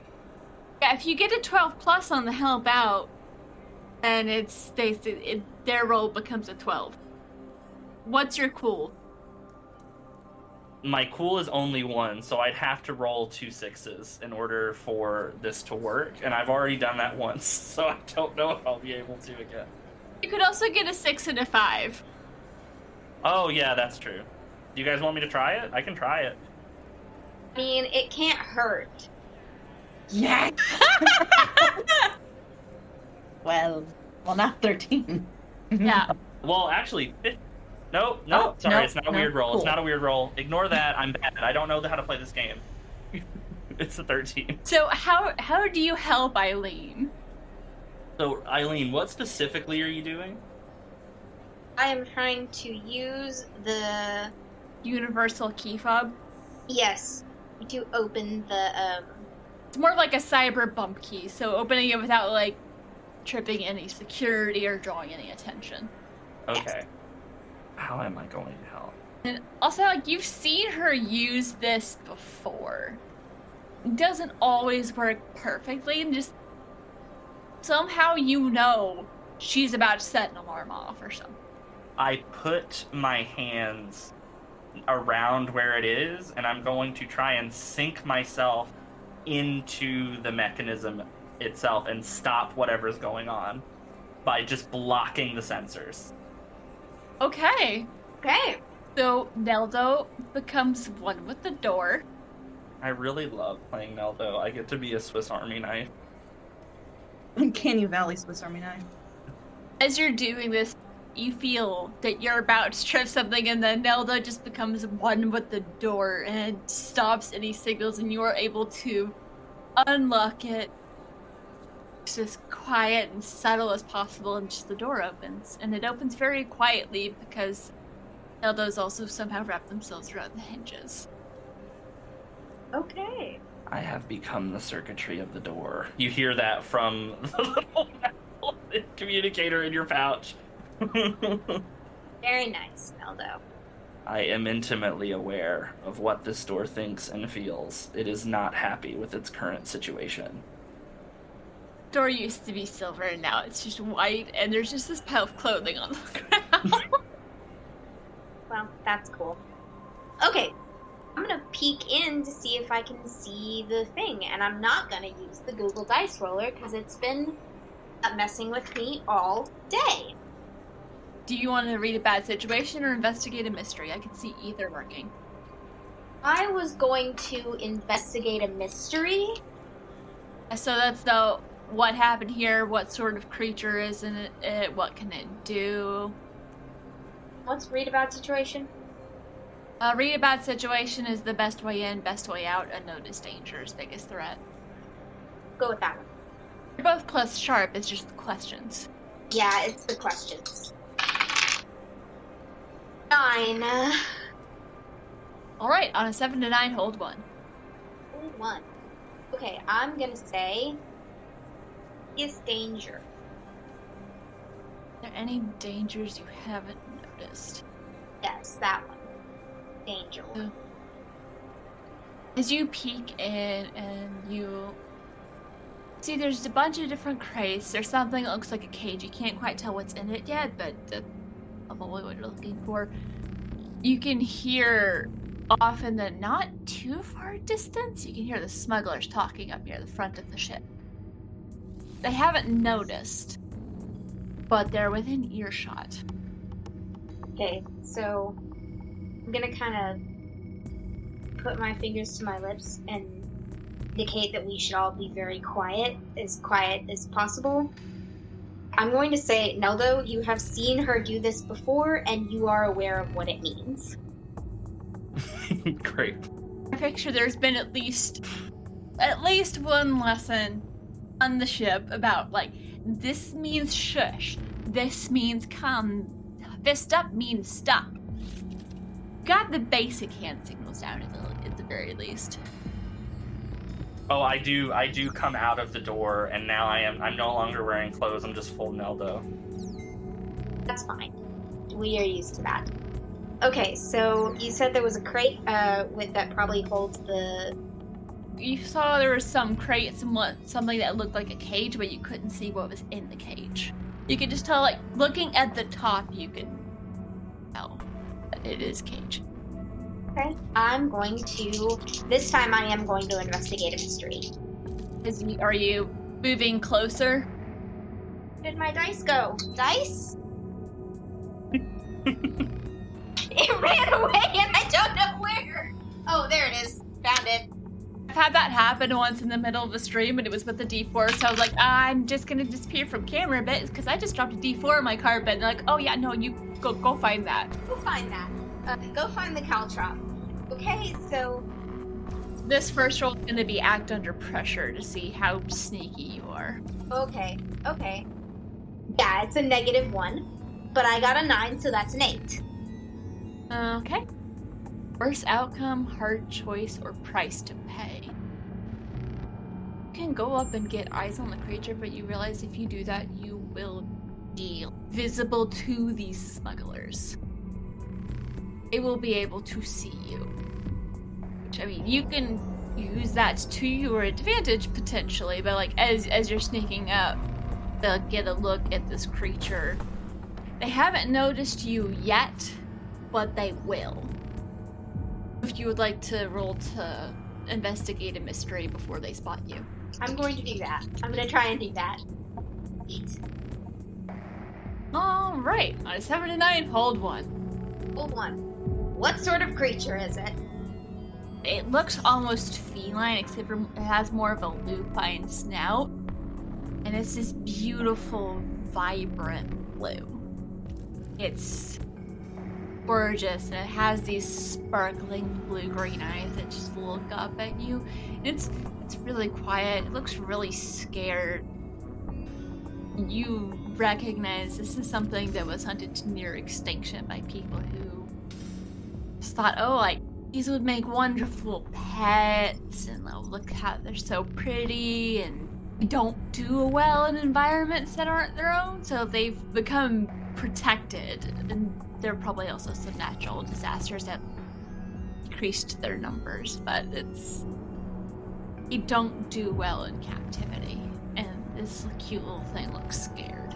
Yeah, if you get a 12 plus on the help out, then their roll becomes a 12. What's your cool? My cool is only 1, so I'd have to roll 2 6s in order for this to work, and I've already done that once, so I don't know if I'll be able to again. You could also get a 6 and a 5. Oh, yeah, that's true. Do you guys want me to try it? I can try it. I mean, it can't hurt. Yeah. well, not 13. Yeah. Well, actually, no, Oh, sorry, no, it's not a no, weird roll. cool. It's not a weird roll. Ignore that. I'm bad. I don't know how to play this game. It's a 13. So how do you help Eileen? So, Eileen, what specifically are you doing? I am trying to use the Universal key fob? yes to open the It's more like a cyber bump key, so opening it without like tripping any security or drawing any attention. Okay. How am I going to help? And also, like, you've seen her use this before. It doesn't always work perfectly, and just somehow you know she's about to set an alarm off or something. I put my hands around where it is, and I'm going to try and sink myself into the mechanism itself and stop whatever's going on by just blocking the sensors. Okay. okay. So Neldo becomes one with the door. I really love playing Neldo. I get to be a Swiss Army knife. Uncanny Valley Swiss Army knife. As you're doing this, you feel that you're about to trip something, and then Neldo just becomes one with the door and stops any signals, and you are able to unlock it. It's as quiet and subtle as possible, and just the door opens. And it opens very quietly because Neldo's also somehow wrapped themselves around the hinges. Okay. I have become the circuitry of the door. You hear that from the little metal communicator in your pouch. Very nice, Neldo. I am intimately aware of what this door thinks and feels. It is not happy with its current situation. Door used to be silver, and now it's just white, and there's just this pile of clothing on the ground. Well, that's cool. Okay, I'm gonna peek in to see if I can see the thing, and I'm not gonna use the Google Dice Roller because it's been messing with me all day. Do you want to read a bad situation or investigate a mystery? I can see either working. I was going to investigate a mystery. So that's the what happened here, what sort of creature is in it, what can it do. Let's read about situation. Read a bad situation is the best way in, best way out, unnoticed dangers, biggest threat. Go with that one. They're both plus sharp, it's just the questions. Yeah, it's the questions. 9. Alright, on a 7 to 9, hold 1. Only 1. Okay, I'm gonna say is danger. Are there any dangers you haven't noticed? Yes, that one. Danger one. As you peek in and you see there's a bunch of different crates. There's something that looks like a cage. You can't quite tell what's in it yet, but that's probably what you're looking for. You can hear off in the not too far distance, you can hear the smugglers talking up near the front of the ship. They haven't noticed, but they're within earshot. Okay, so I'm gonna kind of put my fingers to my lips and indicate that we should all be very quiet as possible. I'm going to say, Neldo, you have seen her do this before, and you are aware of what it means. Great. I picture there's been at least one lesson on the ship about, like, this means shush, this means come, fist up means stop. Got the basic hand signals down at the very least. Oh, I do come out of the door, and now I'm no longer wearing clothes, I'm just full Neldo. That's fine. We are used to that. Okay, so you said there was a crate that probably holds the... You saw there was some crate, something that looked like a cage, but you couldn't see what was in the cage. You could just tell, like, looking at the top, you could tell that it is cage. Okay, this time I am going to investigate a mystery. Are you moving closer? Where did my dice go? Dice? It ran away and I don't know where. Oh, there it is. Found it. I've had that happen once in the middle of the stream, and it was with the D4, so I was like, I'm just gonna disappear from camera a bit, because I just dropped a D4 on my carpet, and they're like, oh yeah, no, you go find that. Go find that. Go find the caltrop. Okay, so... This first roll is gonna be act under pressure to see how sneaky you are. Okay. Yeah, it's a -1, but I got a 9, so that's an 8. Okay. Worst outcome, hard choice, or price to pay. You can go up and get eyes on the creature, but you realize if you do that, you will be visible to these smugglers. They will be able to see you. Which, I mean, you can use that to your advantage, potentially, but, like, as you're sneaking up, they'll get a look at this creature. They haven't noticed you yet, but they will. If you would like to roll to investigate a mystery before they spot you. I'm going to do that. I'm going to try and do that. 8. Alright, on a 7 to 9, hold 1. Hold 1. What sort of creature is it? It looks almost feline, except for it has more of a lupine snout. And it's this beautiful, vibrant blue. It's gorgeous, and it has these sparkling blue-green eyes that just look up at you. And it's really quiet. It looks really scared. You recognize this is something that was hunted to near extinction by people who just thought, oh, like, these would make wonderful pets, and oh, look how they're so pretty, and don't do well in environments that aren't their own, so they've become protected. And there are probably also some natural disasters that decreased their numbers, but you don't do well in captivity, and this cute little thing looks scared.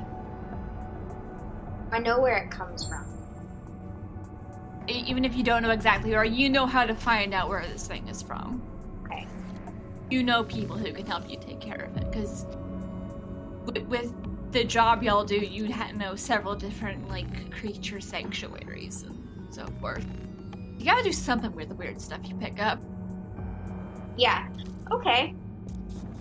I know where it comes from. Even if you don't know exactly where, you know how to find out where this thing is from. Okay. You know people who can help you take care of it, because with the job y'all do, you'd know several different, like, creature sanctuaries and so forth. You gotta do something with the weird stuff you pick up. Yeah. Okay.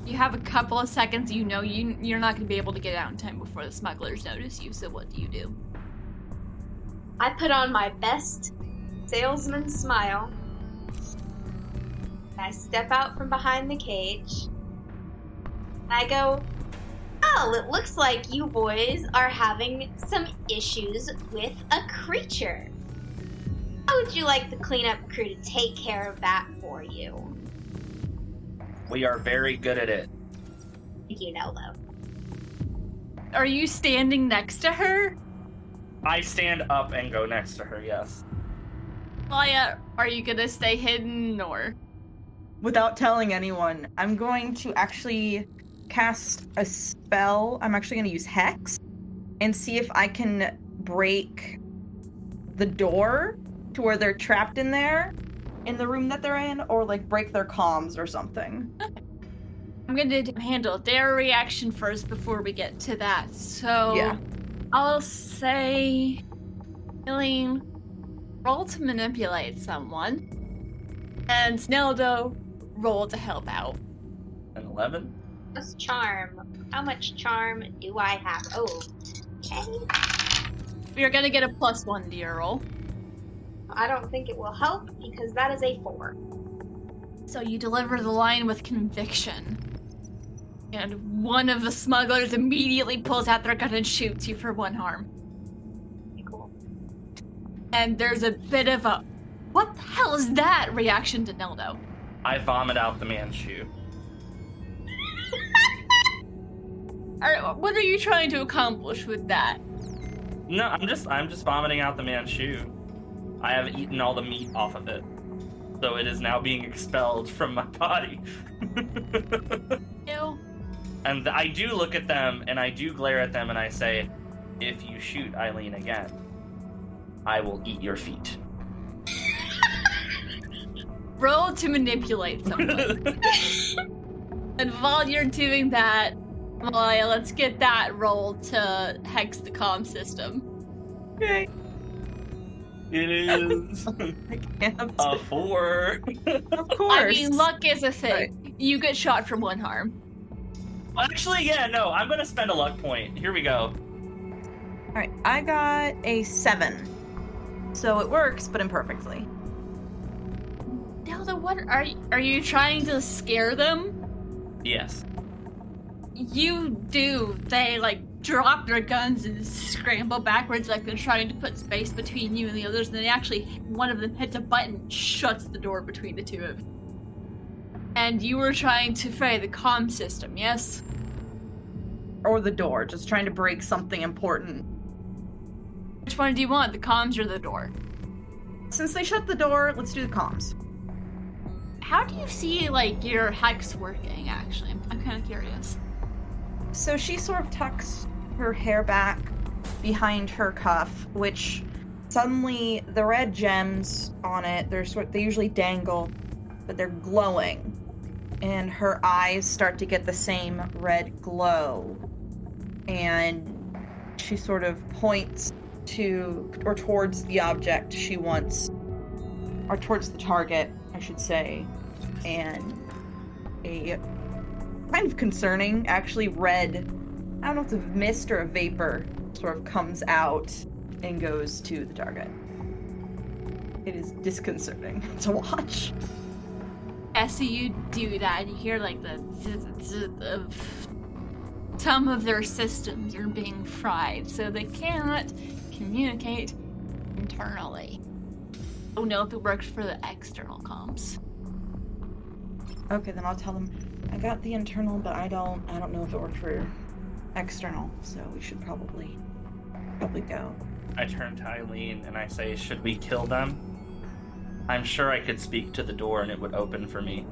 You have a couple of seconds, you know you're not gonna be able to get out in time before the smugglers notice you, so what do? I put on my best salesman smile. I step out from behind the cage. I go, well, it looks like you boys are having some issues with a creature. How would you like the cleanup crew to take care of that for you? We are very good at it. You know, though. Are you standing next to her? I stand up and go next to her, yes. Maya, are you gonna stay hidden, or? Without telling anyone, I'm going to actually cast a spell. I'm actually going to use Hex and see if I can break the door to where they're trapped in there, in the room that they're in, or like break their comms or something. I'm going to handle their reaction first before we get to that. So Yeah. I'll say, Eileen, roll to manipulate someone, and Sneldo, roll to help out. An 11? Plus charm. How much charm do I have? Oh, okay. You're gonna get a +1 to your roll. I don't think it will help because that is a 4. So you deliver the line with conviction. And one of the smugglers immediately pulls out their gun and shoots you for 1 harm. Okay, cool. And there's a bit of a, what the hell is that reaction to Neldo. I vomit out the man's shoe. What are you trying to accomplish with that? No, I'm just vomiting out the man's shoe. I have eaten all the meat off of it. So it is now being expelled from my body. Ew. And I do look at them, and I do glare at them, and I say, if you shoot Eileen again, I will eat your feet. Roll to manipulate someone. And while you're doing that, Malaya, let's get that roll to hex the comm system. Okay. It is I can't. a 4. Of course. I mean, luck is a thing. Right. You get shot for 1 harm. Actually, yeah, no, I'm going to spend a luck point. Here we go. Alright, I got a 7. So it works, but imperfectly. Delta, what are you trying to scare them? Yes. You do. They drop their guns and scramble backwards like they're trying to put space between you and the others, and then actually one of them hits a button and shuts the door between the two of you. And you were trying to fray the comm system, yes? Or the door, just trying to break something important. Which one do you want, the comms or the door? Since they shut the door, let's do the comms. How do you see, your hex working, actually? I'm kind of curious. So she sort of tucks her hair back behind her cuff, which suddenly the red gems on it, they usually dangle, but they're glowing. And her eyes start to get the same red glow. And she sort of points to, or towards the object she wants, or towards the target, I should say. And a kind of concerning, actually red, I don't know if it's a mist or a vapor, sort of comes out and goes to the target. It is disconcerting to watch. As you do that, you hear the zzz of some of their systems are being fried, so they cannot communicate internally. I don't know if it works for the external comms. Okay, then I'll tell them I got the internal, but I don't know if it worked for external, so we should probably go. I turn to Eileen and I say, should we kill them? I'm sure I could speak to the door and it would open for me.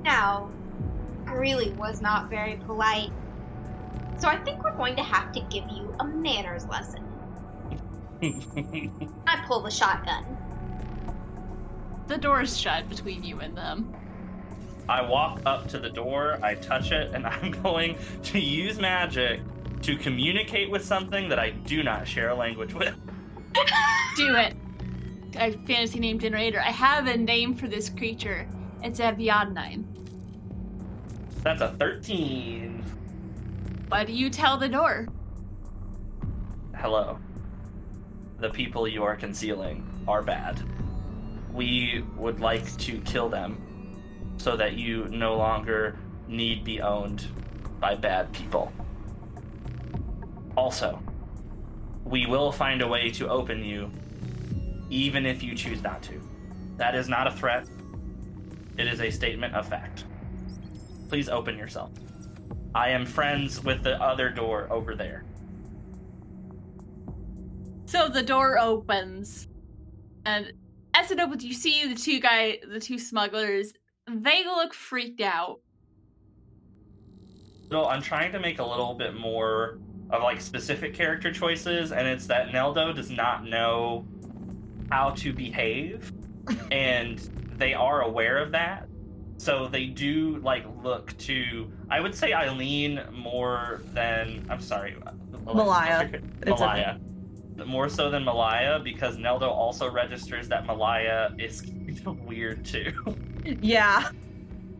Now, I really was not very polite. So I think we're going to have to give you a manners lesson. I pull the shotgun. The door's shut between you and them. I walk up to the door, I touch it, and I'm going to use magic to communicate with something that I do not share a language with. Do it. A fantasy name generator. I have a name for this creature. It's a Viadnine. That's a 13. What do you tell the door? Hello. The people you are concealing are bad. We would like to kill them so that you no longer need be owned by bad people. Also, we will find a way to open you, even if you choose not to. That is not a threat. It is a statement of fact. Please open yourself. I am friends with the other door over there. So the door opens, and as it opens, you see the two smugglers. They look freaked out. So I'm trying to make a little bit more of specific character choices, and it's that Neldo does not know how to behave, and they are aware of that. So they do look to, I would say, Eileen more than, I'm sorry, Malaya. Malaya. More so than Malaya, because Neldo also registers that Malaya is weird too. Yeah.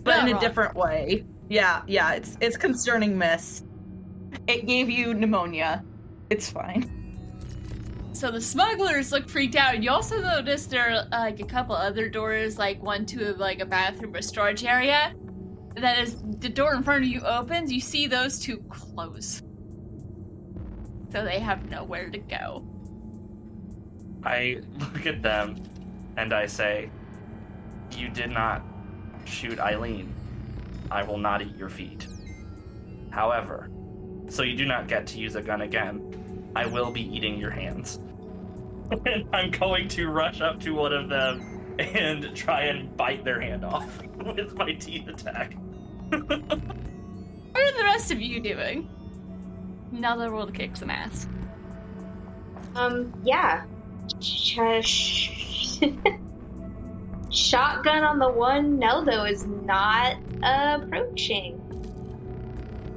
but in a wrong. different way. Yeah, it's concerning, miss. It gave you pneumonia. It's fine. So the smugglers look freaked out. You also notice there are like a couple other doors, like one to like a bathroom or storage area. That as the door in front of you opens, you see those two close. So they have nowhere to go. I look at them and I say, "You did not shoot Eileen. I will not eat your feet. However, so you do not get to use a gun again, I will be eating your hands." And I'm going to rush up to one of them and try and bite their hand off with my teeth attack. What are the rest of you doing? Now they're roll to kick some ass. Yeah. Shotgun on the one Neldo is not approaching.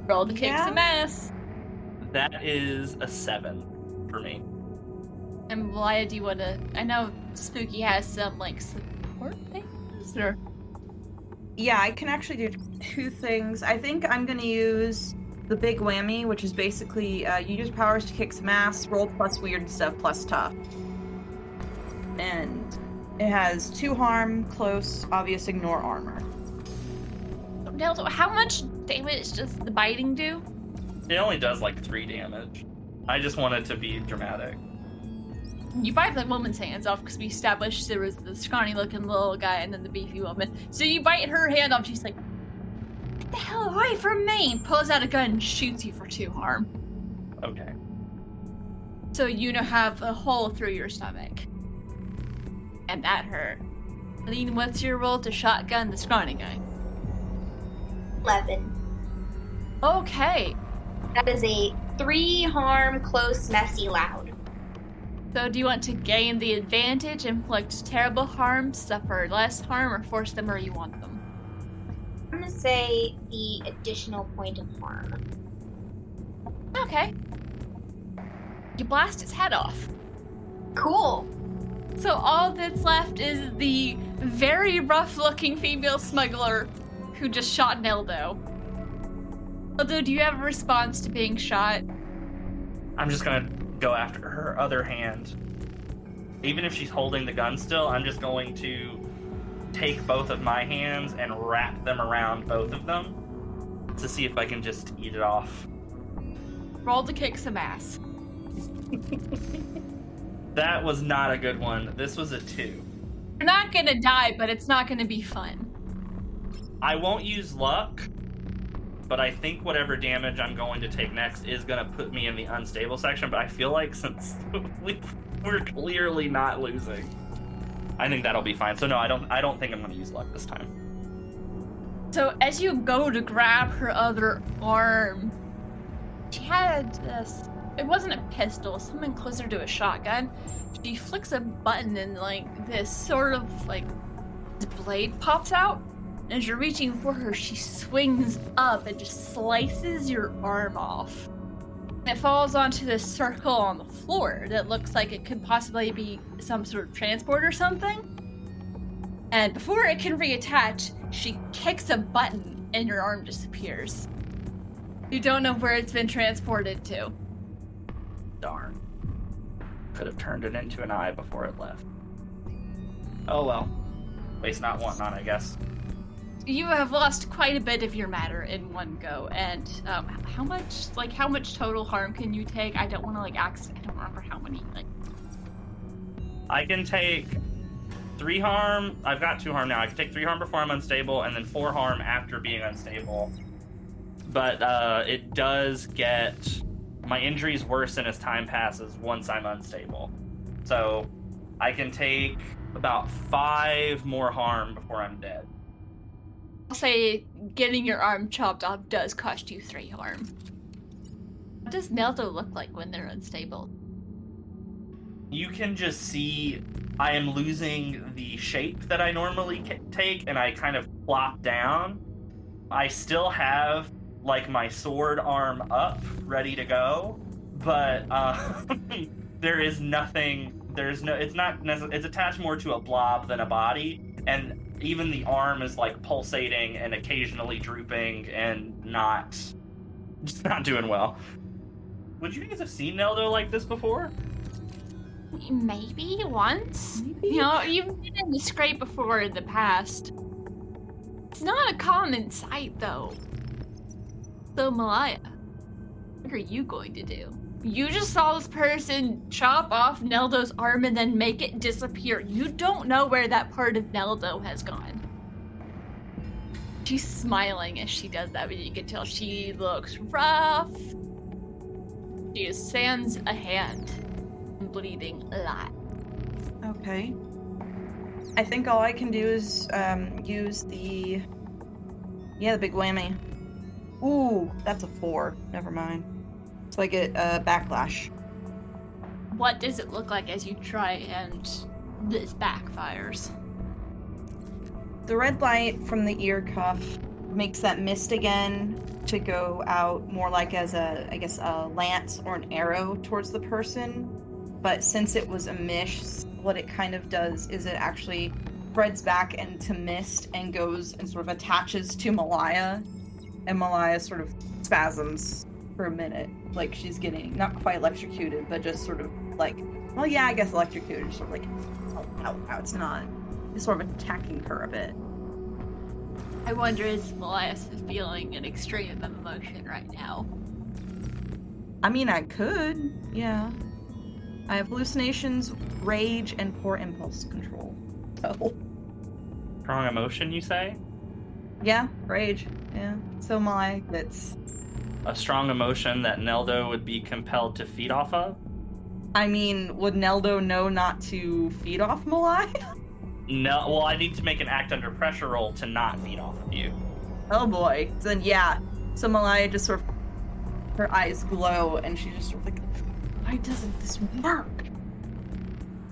Roll to kick Yeah. some ass. That is a 7 for me. And Malaya, do you want to... I know Spooky has some, like, support things, or... Yeah, I can actually do 2 things. I think I'm going to use the big whammy, which is basically you use powers to kick some ass, roll plus weird stuff plus tough. And it has 2 harm, close, obvious, ignore armor. Neldo, how much damage does the biting do? It only does like 3 damage. I just wanted to be dramatic. You bite the woman's hands off because we established there was the scrawny-looking little guy and then the beefy woman. So you bite her hand off. She's like, "Get the hell away from me!" And pulls out a gun and shoots you for 2 harm. Okay. So you now have a hole through your stomach, and that hurt. Aline, what's your roll to shotgun the scrawny guy? 11. Okay. That is a 3 harm, close, messy, loud. So do you want to gain the advantage, inflict terrible harm, suffer less harm, or force them where you want them? I'm gonna say the additional point of harm. Okay. You blast its head off. Cool. So all that's left is the very rough-looking female smuggler who just shot Neldo. Although, do you have a response to being shot? I'm just gonna go after her other hand. Even if she's holding the gun still, I'm just going to take both of my hands and wrap them around both of them to see if I can just eat it off. Roll to kick some ass. That was not a good one. This was a 2. You're not gonna die, but it's not gonna be fun. I won't use luck, but I think whatever damage I'm going to take next is going to put me in the unstable section, but I feel like since we're clearly not losing, I think that'll be fine. So no, I don't think I'm going to use luck this time. So as you go to grab her other arm, she had this, it wasn't a pistol, something closer to a shotgun. She flicks a button and like this sort of like blade pops out. As you're reaching for her, she swings up and just slices your arm off. It falls onto this circle on the floor that looks like it could possibly be some sort of transport or something. And before it can reattach, she kicks a button and your arm disappears. You don't know where it's been transported to. Darn. Could have turned it into an eye before it left. Oh well. Waste not, want not, I guess. You have lost quite a bit of your matter in one go, and how much total harm can you take? I don't want to I don't remember how many. I can take 3 harm. I've got 2 harm now. I can take 3 harm before I'm unstable, and then 4 harm after being unstable. But it does get my injuries worsen as time passes once I'm unstable. So I can take about 5 more harm before I'm dead. I'll say getting your arm chopped off does cost you 3 harm. What does Neldo look like when they're unstable? You can just see I am losing the shape that I normally take, and I kind of plop down. I still have like my sword arm up, ready to go, but there is nothing. It's attached more to a blob than a body. and even the arm is like pulsating and occasionally drooping and just not doing well. Would you guys have seen Neldo like this before? Maybe once. Maybe. You know, you've been in the scrape before in the past. It's not a common sight, though. So, Malaya, what are you going to do? You just saw this person chop off Neldo's arm and then make it disappear. You don't know where that part of Neldo has gone. She's smiling as she does that, but you can tell she looks rough. She is sans a hand and bleeding a lot. Okay. I think all I can do is use the big whammy. Ooh, that's a 4. Never mind. So I get backlash. What does it look like as you try and this backfires? The red light from the ear cuff makes that mist again to go out more like as a lance or an arrow towards the person. But since it was a mist, what it kind of does is it actually spreads back into mist and goes and sort of attaches to Malaya. And Malaya sort of spasms for a minute. Like she's getting, not quite electrocuted, but just sort of like, well, yeah, I guess electrocuted. Just sort of like, ow, it's not. It's sort of attacking her a bit. I wonder, is Malaya feeling an extreme of emotion right now? I mean, I could, yeah. I have hallucinations, rage, and poor impulse control. So, Strong emotion, you say? yeah, rage, yeah. So Malaya gets... A strong emotion that Neldo would be compelled to feed off of? I mean, would Neldo know not to feed off Malaya? No, well, I need to make an act under pressure roll to not feed off of you. Oh boy. Then yeah. So Malaya just sort of, her eyes glow, and she's just sort of like, why doesn't this work?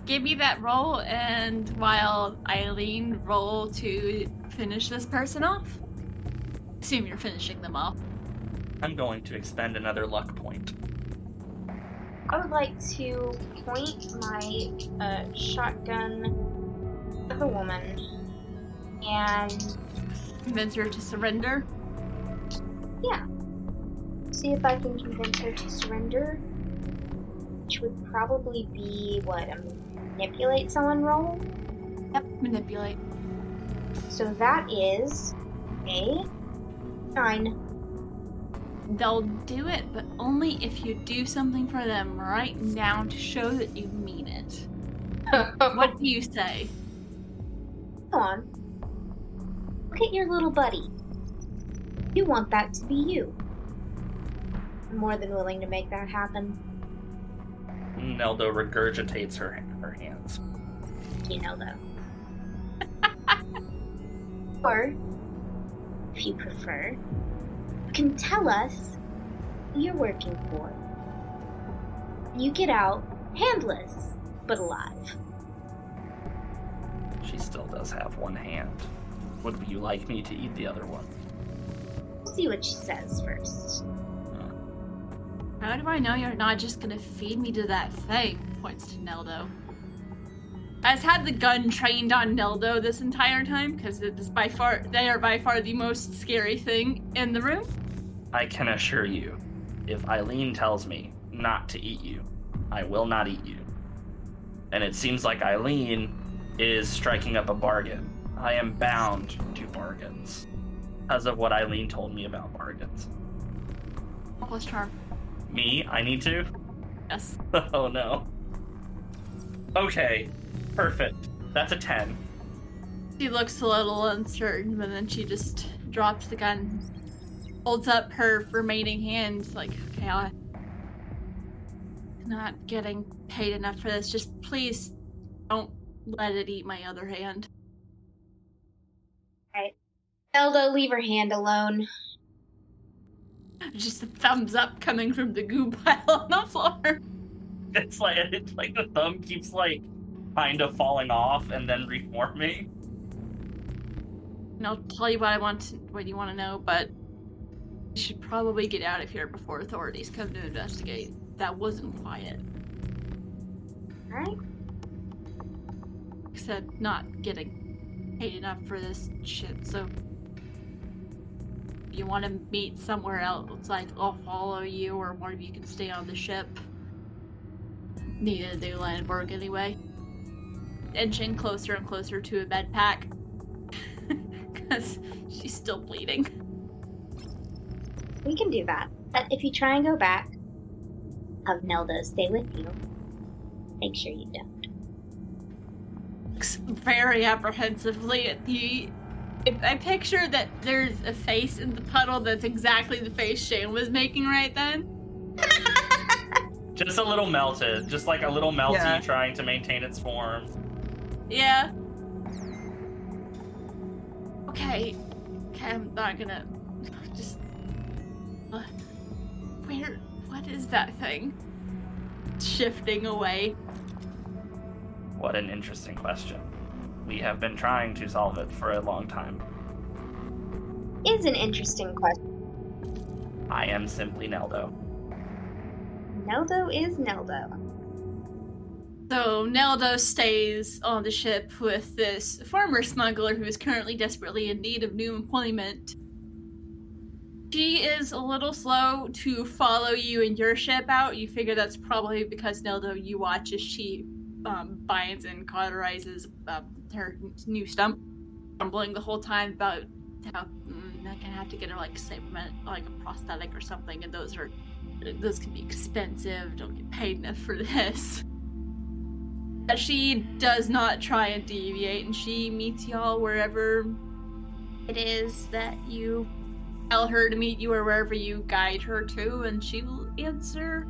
Give me that roll, and while Eileen roll to finish this person off. Assume you're finishing them off. I'm going to expend another luck point. I would like to point my shotgun at the woman and Convince her to surrender. yeah, see if I can convince her to surrender, which would probably be what, a manipulate someone roll? Yep, manipulate. So that is a 9. They'll do it, but only if you do something for them right now to show that you mean it. What do you say? Go on. Look at your little buddy. You want that to be you. I'm more than willing to make that happen. Neldo regurgitates her hands. You know, though. Or, if you prefer, you can tell us who you're working for. You get out handless, but alive. She still does have one hand. Would you like me to eat the other one? We'll see what she says first. How do I know you're not just gonna feed me to that thing? Points to Neldo. Has had the gun trained on Neldo this entire time, because they are by far the most scary thing in the room. I can assure you, if Eileen tells me not to eat you, I will not eat you. And it seems like Eileen is striking up a bargain. I am bound to bargains because of what Eileen told me about bargains. Plus charm. Me? I need to? Yes. Oh no. Okay, perfect. That's a 10. She looks a little uncertain, but then she just drops the gun, holds up her remaining hands, like, okay, I'm not getting paid enough for this. Just please don't let it eat my other hand. Alright. Eldo, leave her hand alone. Just a thumbs up coming from the goo pile on the floor. It's like the thumb keeps like kind of falling off and then reforming. And I'll tell you what you want to know, but you should probably get out of here before authorities come to investigate. That wasn't quiet. Alright. Except not getting paid enough for this shit, so if you want to meet somewhere else, like, I'll follow you, or one of you can stay on the ship. Neither do Landborg anyway. Inching closer and closer to a bed pack. Because she's still bleeding. We can do that. But if you try and go back, have Nelda stay with you. Make sure you don't. Looks very apprehensively at the... I picture that there's a face in the puddle that's exactly the face Shane was making right then. Just a little melted. Just like a little melty Yeah. trying to maintain its form. Yeah. Okay, I'm not gonna... Just... What is that thing? Shifting away. What an interesting question. We have been trying to solve it for a long time. Is an interesting question. I am simply Neldo. Neldo is Neldo. So Neldo stays on the ship with this former smuggler who is currently desperately in need of new employment. She is a little slow to follow you and your ship out. You figure that's probably because Neldo, you watch as she binds and cauterizes her new stump, grumbling the whole time about how I can have to get her like a prosthetic or something, and those can be expensive. Don't get paid enough for this. But she does not try and deviate, and she meets y'all wherever it is that you tell her to meet you, or wherever you guide her to, and she will answer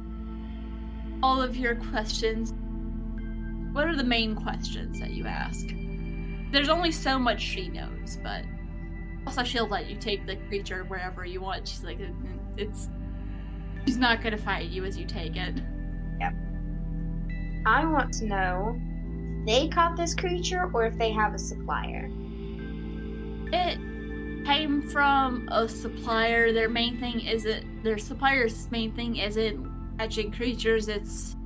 all of your questions. What are the main questions that you ask? There's only so much she knows, but also she'll let you take the creature wherever you want. She's like, she's not gonna fight you as you take it. Yep. I want to know if they caught this creature or if they have a supplier. It came from a supplier. Their supplier's main thing isn't catching creatures. It's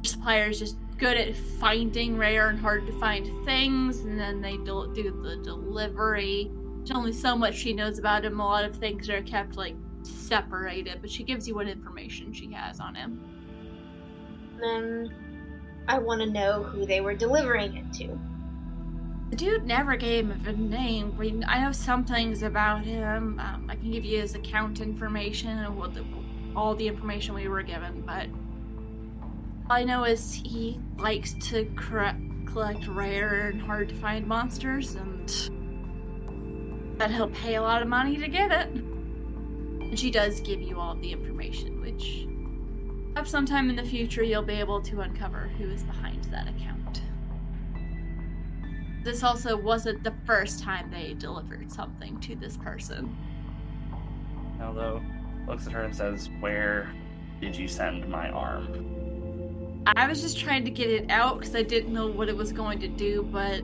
supplier's just good at finding rare and hard to find things, and then they do the delivery. There's only so much she knows about him. A lot of things are kept like separated, but she gives you what information she has on him. Then I want to know who they were delivering it to. The dude never gave him a name. I know some things about him. I can give you his account information and all the information we were given, but all I know is he likes to collect rare and hard to find monsters, and that he'll pay a lot of money to get it. And she does give you all the information, which perhaps sometime in the future you'll be able to uncover who is behind that account. This also wasn't the first time they delivered something to this person. Neldo looks at her and says, "Where did you send my arm?" I was just trying to get it out because I didn't know what it was going to do, but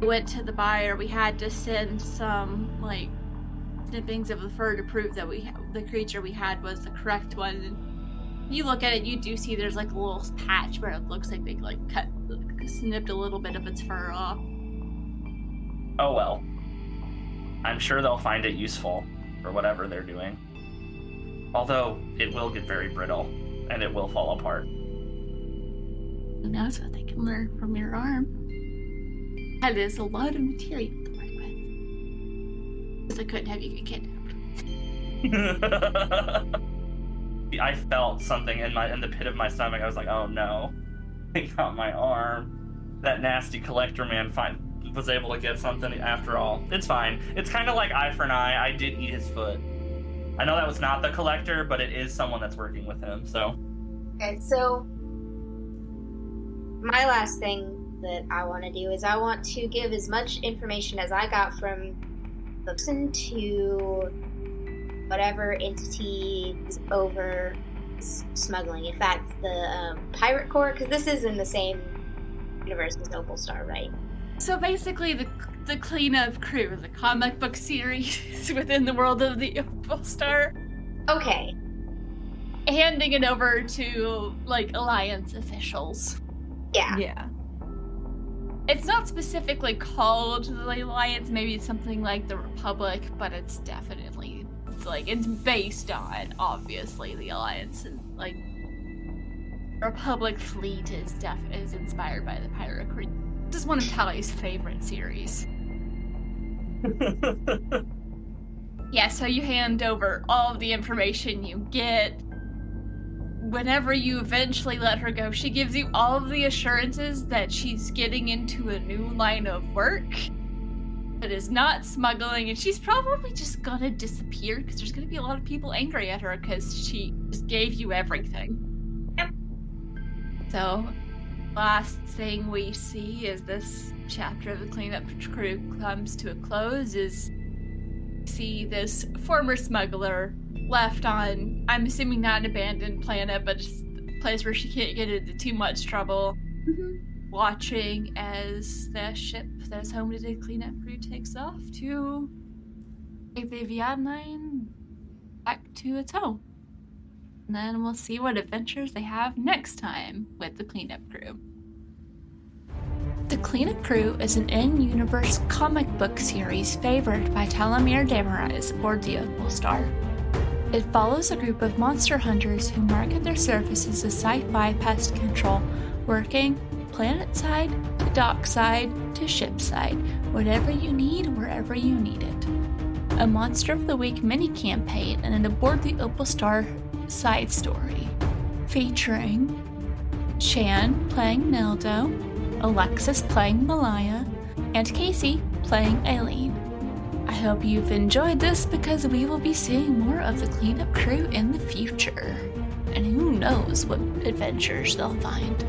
I went to the buyer. We had to send some, like, snippings of the fur to prove that the creature we had was the correct one. And you look at it, you do see there's, like, a little patch where it looks like they, like, snipped a little bit of its fur off. Oh well. I'm sure they'll find it useful for whatever they're doing. Although, it will get very brittle. And it will fall apart. Who knows what they can learn from your arm? That is a lot of material to work with. Because I couldn't have you get kidnapped. I felt something in the pit of my stomach. I was like, oh no. They got my arm. That nasty collector man was able to get something after all. It's fine. It's kind of like eye for an eye. I did eat his foot. I know that was not the collector, but it is someone that's working with him, so. Okay, so my last thing that I want to do is I want to give as much information as I got from the person to whatever entity is over smuggling. In fact, the Pirate Corps, because this is in the same universe as Opal Star, right? So basically, the cleanup crew, the comic book series within the world of the Opal Star. Okay. Handing it over to, like, Alliance officials. Yeah. Yeah. It's not specifically called the Alliance, maybe it's something like the Republic, but it's definitely, it's based on, obviously, the Alliance, and, like, Republic fleet is inspired by the Pirate Crew. This is one of Tally's favorite series. Yeah, so you hand over all of the information you get. Whenever you eventually let her go, she gives you all of the assurances that she's getting into a new line of work that is not smuggling, and she's probably just gonna disappear because there's gonna be a lot of people angry at her because she just gave you everything. Yep. So, last thing we see as this chapter of the cleanup crew comes to a close is see this former smuggler left on, I'm assuming not an abandoned planet, but just a place where she can't get into too much trouble, watching as the ship that's home to the cleanup crew takes off to take the Viad line back to its home. And then we'll see what adventures they have next time with the cleanup crew. The Cleanup Crew is an in-universe comic book series favored by Talamir Damarais aboard the Opal Star. It follows a group of monster hunters who market their services as sci-fi pest control, working planet side to dock side to ship side, whatever you need, wherever you need it. A Monster of the Week mini-campaign and an Aboard the Opal Star side story, featuring Shan playing Neldo, Alexis playing Malaya, and Casey playing Aileen. I hope you've enjoyed this because we will be seeing more of the Cleanup Crew in the future. And who knows what adventures they'll find.